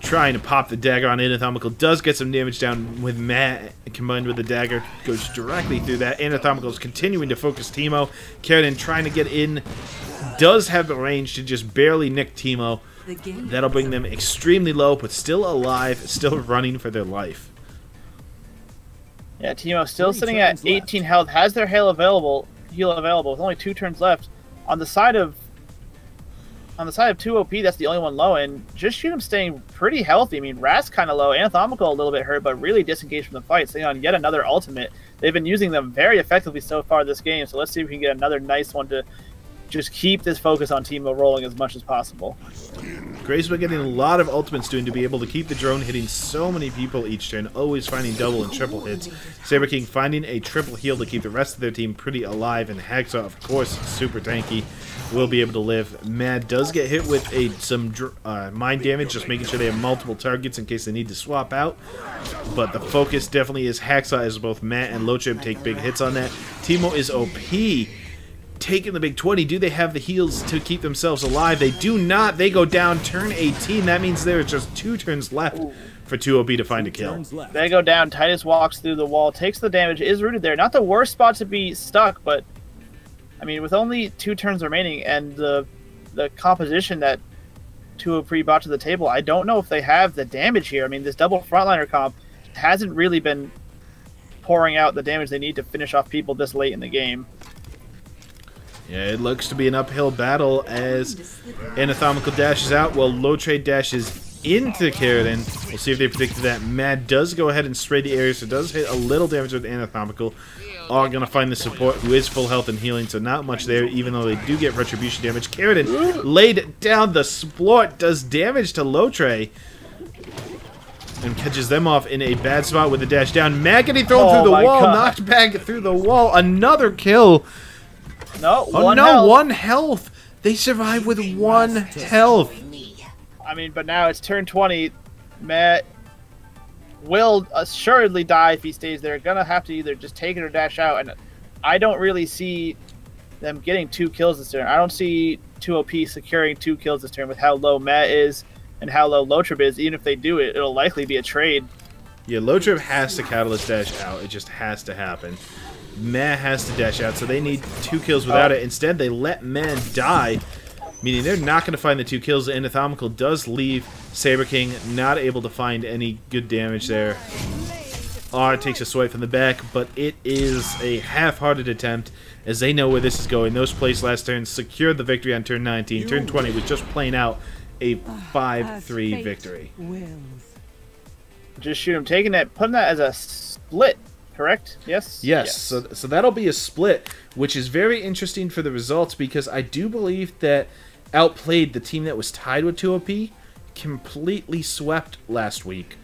Trying to pop the dagger on Anatomical. Does get some damage down with Matt, combined with the dagger. Goes directly through that. Anatomical is continuing to focus Teemo. Kerrigan trying to get in. Does have the range to just barely nick Teemo. That'll bring them extremely low, but still alive, still running for their life. Yeah, Teemo still sitting at 18 health. Has their heal available with only 2 turns left. On the side of 2 OP, that's the only one low, and just shoot him staying pretty healthy. I mean, Rast kind of low, Anatomical a little bit hurt, but really disengaged from the fight, staying on yet another ultimate. They've been using them very effectively so far this game, so let's see if we can get another nice one to just keep this focus on Teemo rolling as much as possible. Gray's been getting a lot of ultimates doing to be able to keep the drone hitting so many people each turn, always finding double and triple hits. Saber King finding a triple heal to keep the rest of their team pretty alive, and Hacksaw, of course, super tanky, will be able to live. Mad does get hit with some mind damage, just making sure they have multiple targets in case they need to swap out. But the focus definitely is Hacksaw, as both Matt and Lochib take big hits on that. Teemo is OP, taking the big 20. Do they have the heals to keep themselves alive? They do not. They go down turn 18. That means there are just 2 turns left for 2OP to find a kill. They go down. Titus walks through the wall, takes the damage, is rooted there. Not the worst spot to be stuck, but I mean, with only 2 turns remaining and the composition that 2OP brought to the table, I don't know if they have the damage here. I mean, this double frontliner comp hasn't really been pouring out the damage they need to finish off people this late in the game. Yeah, it looks to be an uphill battle as Anatomical dashes out while Low Trade dashes into Kerrigan. We'll see if they predicted that. Mad does go ahead and spray the area, so does hit a little damage with Anatomical. Are going to find the support, who is full health and healing, so not much there, even though they do get retribution damage. Kerrigan laid down the splort, does damage to Low Tray, and catches them off in a bad spot with the dash down. Mad getting thrown through the wall, knocked back through the wall. Another kill. No, one health. They survive with 1 health. I mean, but now it's turn 20. Matt will assuredly die if he stays there. Gonna have to either just take it or dash out, and I don't really see them getting 2 kills this turn. I don't see 2OP securing 2 kills this turn with how low Matt is and how low Lotrib is. Even if they do it, it'll likely be a trade. Yeah, Lotrib has to Catalyst dash out. It just has to happen. Matt has to dash out, so they need 2 kills without it. Instead, they let Man die, meaning they're not going to find the 2 kills. Anatomical does leave. Saber King not able to find any good damage there. R takes a swipe from the back, but it is a half-hearted attempt, as they know where this is going. Those plays last turn secured the victory on turn 19. Turn 20 was just playing out a 5-3 victory. Just shoot him, taking that, putting that as a split. Correct? Yes? Yes. So that'll be a split, which is very interesting for the results, because I do believe that Outplayed, the team that was tied with 2OP, completely swept last week,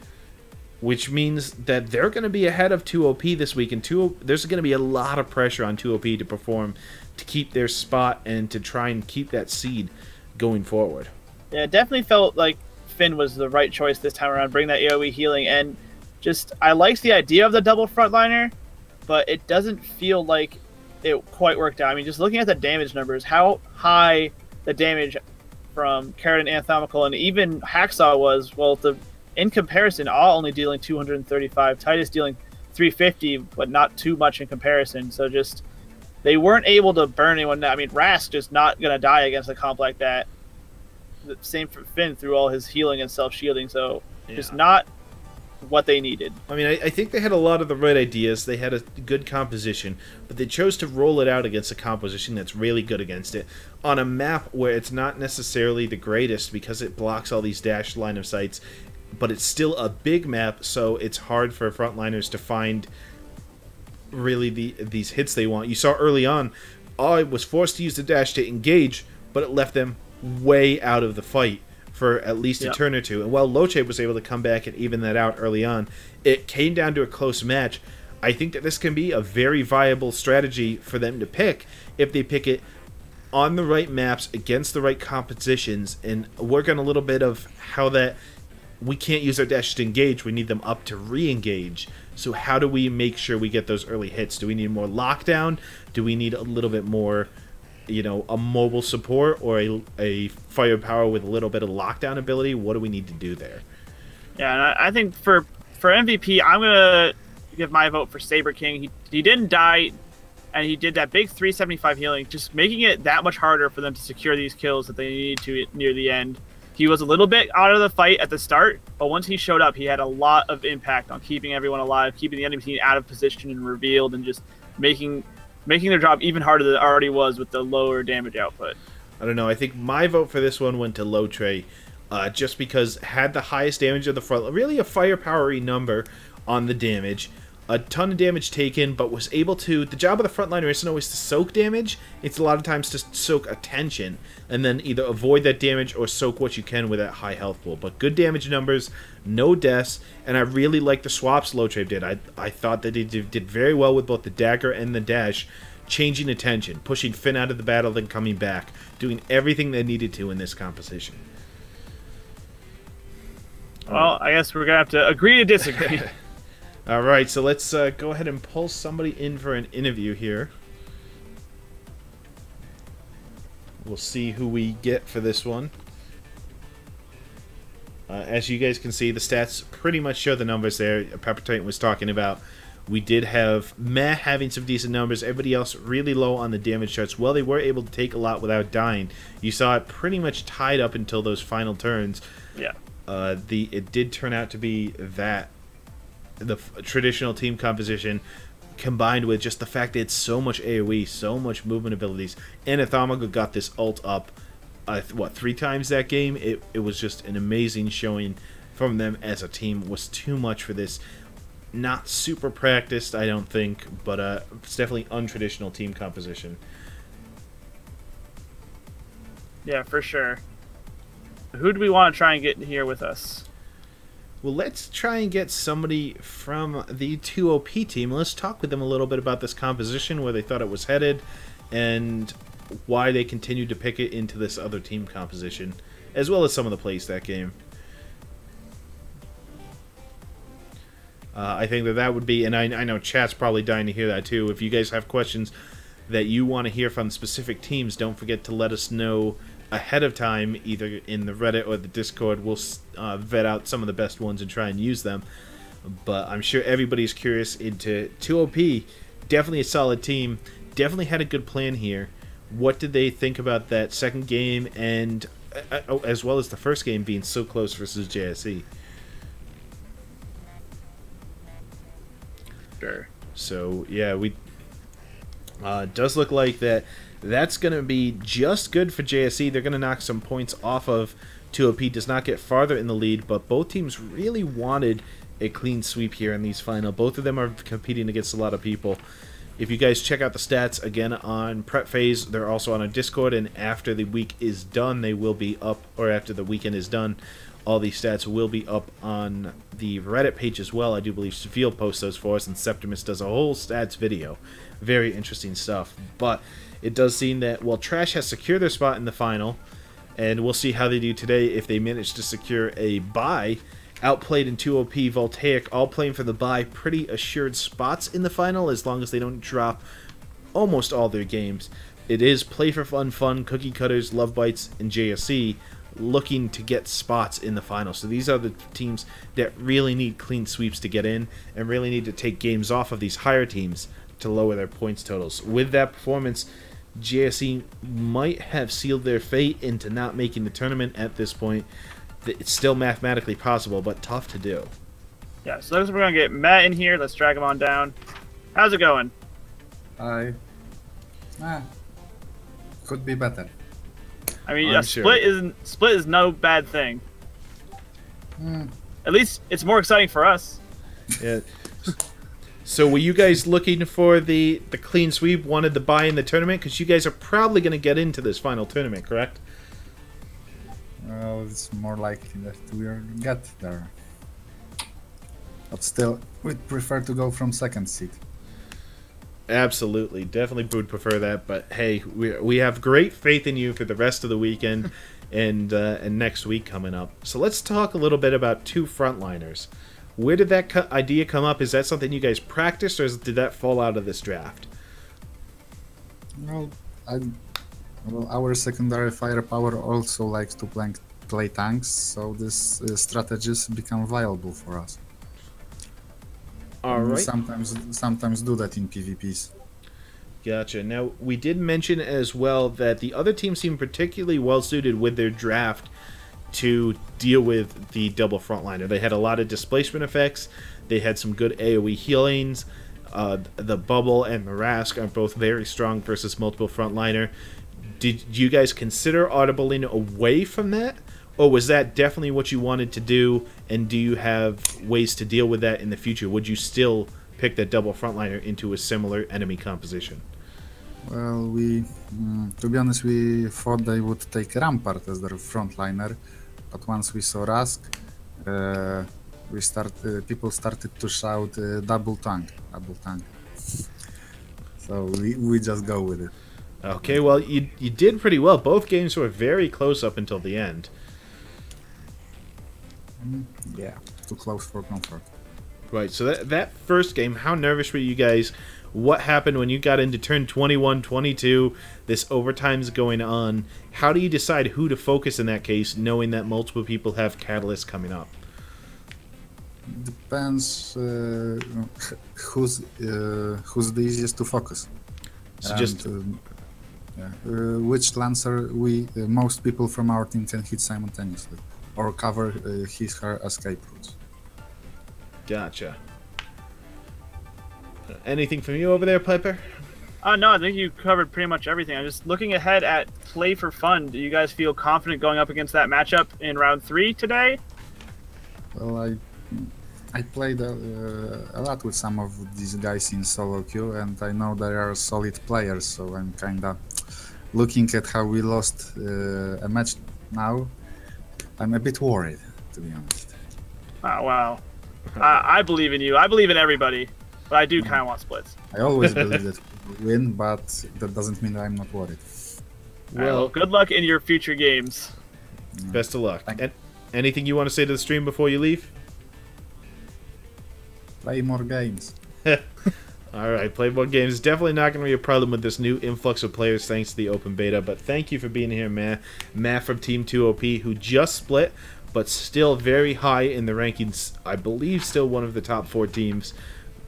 which means that they're going to be ahead of 2OP this week, and there's going to be a lot of pressure on 2OP to perform, to keep their spot, and to try and keep that seed going forward. Yeah, it definitely felt like Finn was the right choice this time around, bring that AoE healing, and just I liked the idea of the double frontliner, but it doesn't feel like it quite worked out. I mean, just looking at the damage numbers, how high the damage from Carrot and Anthemical and even Hacksaw was, well, in comparison, all only dealing 235, Titus dealing 350, but not too much in comparison. So just they weren't able to burn anyone. I mean, Rask just not gonna die against a comp like that. The same for Finn through all his healing and self-shielding, so just not what they needed. I mean, I think they had a lot of the right ideas. They had a good composition, but they chose to roll it out against a composition that's really good against it on a map where it's not necessarily the greatest because it blocks all these dashed line of sights, but it's still a big map, so it's hard for frontliners to find really these hits they want. You saw early on, I was forced to use the dash to engage, but it left them way out of the fight for at least a turn or two. And while Loche was able to come back and even that out early on, it came down to a close match. I think that this can be a very viable strategy for them to pick if they pick it on the right maps against the right compositions and work on a little bit of how that we can't use our dash to engage, we need them up to re-engage. So how do we make sure we get those early hits? Do we need more lockdown? Do we need a little bit more, you know, a mobile support or a firepower with a little bit of lockdown ability? What do we need to do there? Yeah, and I think for MVP, I'm going to give my vote for Saber King. He didn't die, and he did that big 375 healing, just making it that much harder for them to secure these kills that they needed to near the end. He was a little bit out of the fight at the start, but once he showed up, he had a lot of impact on keeping everyone alive, keeping the enemy team out of position and revealed, and just making their job even harder than it already was with the lower damage output. I don't know. I think my vote for this one went to Lotre, just because had the highest damage of the front, really a firepowery number on the damage. A ton of damage taken, but was able to... The job of the frontliner isn't always to soak damage. It's a lot of times to soak attention, and then either avoid that damage or soak what you can with that high health pool. But good damage numbers, no deaths, and I really like the swaps Lotre did. I thought that he did very well with both the dagger and the dash, changing attention, pushing Finn out of the battle, then coming back, doing everything they needed to in this composition. Well, I guess we're going to have to agree to disagree. All right, so let's go ahead and pull somebody in for an interview here. We'll see who we get for this one. As you guys can see, the stats pretty much show the numbers there. Pepper Titan was talking about. We did have Matt having some decent numbers. Everybody else really low on the damage charts. Well, they were able to take a lot without dying. You saw it pretty much tied up until those final turns. Yeah. It did turn out to be that the traditional team composition combined with just the fact that it's so much AoE, so much movement abilities, and Athamaga got this ult up, 3 times that game? It was just an amazing showing from them as a team. It was too much for this. Not super practiced, I don't think, but it's definitely untraditional team composition. Yeah, for sure. Who do we want to try and get here with us? Well, let's try and get somebody from the 2OP team. Let's talk with them a little bit about this composition, where they thought it was headed, and why they continued to pick it into this other team composition, as well as some of the plays that game. I think that would be, and I know chat's probably dying to hear that too. If you guys have questions that you want to hear from specific teams, don't forget to let us know ahead of time, either in the Reddit or the Discord. We'll vet out some of the best ones and try and use them. But I'm sure everybody's curious into 2OP. Definitely a solid team. Definitely had a good plan here. What did they think about that second game, and as well as the first game being so close versus JSE? Sure. So yeah, does look like that's going to be just good for JSE. They're going to knock some points off of 2OP. Does not get farther in the lead, but both teams really wanted a clean sweep here in these final. Both of them are competing against a lot of people. If you guys check out the stats again on Prep Phase, they're also on our Discord, and after the week is done, they will be up, or after the weekend is done, all these stats will be up on the Reddit page as well. I do believe Field posts those for us, and Septimus does a whole stats video. Very interesting stuff. But it does seem that, while Trash has secured their spot in the final, And we'll see how they do today if they manage to secure a bye. Outplayed in 2OP, Voltaic all playing for the bye. Pretty assured spots in the final as long as they don't drop almost all their games. It is Play for Fun, Cookie Cutters, Love Bites, and JSE looking to get spots in the final. So these are the teams that really need clean sweeps to get in and really need to take games off of these higher teams to lower their points totals. With that performance, JSE might have sealed their fate into not making the tournament at this point. It's still mathematically possible, but tough to do. Yeah, so we're going to get Matt in here. Let's drag him on down. How's it going? Could be better. I mean, I'm a sure. split is no bad thing. At least it's more exciting for us. Yeah. So were you guys looking for the clean sweep, wanted the bye in the tournament? Because you guys are probably going to get into this final tournament, correct? Well, it's more likely that we'll get there. But still, we'd prefer to go from second seed. Absolutely. Definitely would prefer that. But hey, we have great faith in you for the rest of the weekend and next week coming up. So let's talk a little bit about two frontliners. Where did that idea come up? Is that something you guys practiced, or did that fall out of this draft? Well, our secondary firepower also likes to play tanks, so these strategies become viable for us. All right. Sometimes do that in PvPs. Gotcha. Now, we did mention as well that the other team seemed particularly well suited with their draft to deal with the double frontliner. They had a lot of displacement effects. They had some good AoE healings. The Bubble and Marask are both very strong versus multiple frontliner. Did you guys consider audibling away from that? Or was that definitely what you wanted to do? And do you have ways to deal with that in the future? Would you still pick that double frontliner into a similar enemy composition? Well, to be honest, we thought they would take Rampart as their frontliner, but once we saw Rask, people started to shout double tank. So we just go with it. Okay, well, you did pretty well. Both games were very close up until the end. Yeah, too close for comfort. Right, so that first game, how nervous were you guys? What happened when you got into turn 21, 22? This overtime's going on. How do you decide who to focus in that case, knowing that multiple people have catalysts coming up? Depends who's the easiest to focus. So and, just which Lancer most people from our team can hit simultaneously, or cover her escape routes. Gotcha. Anything from you over there, Piper? No, I think you covered pretty much everything. I'm just looking ahead at Play for Fun. Do you guys feel confident going up against that matchup in round 3 today? Well, I played a lot with some of these guys in solo queue, and I know they are solid players, so I'm kinda looking at how we lost a match now. I'm a bit worried, to be honest. Oh, wow. I believe in you. I believe in everybody. But I do kind of want splits. I always believe that we win, but that doesn't mean I'm not worried. Well, good luck in your future games. Best of luck. And anything you want to say to the stream before you leave? Play more games. Alright, play more games. Definitely not going to be a problem with this new influx of players thanks to the open beta, but thank you for being here, Matt from Team 2OP, who just split, but still very high in the rankings. I believe still one of the top 4 teams,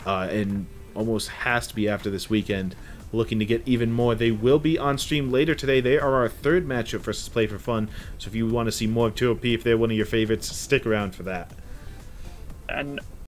and almost has to be after this weekend, looking to get even more. They will be on stream later today. They are our third matchup versus Play for Fun, so if you want to see more of 2OP, if they're one of your favorites, stick around for that. And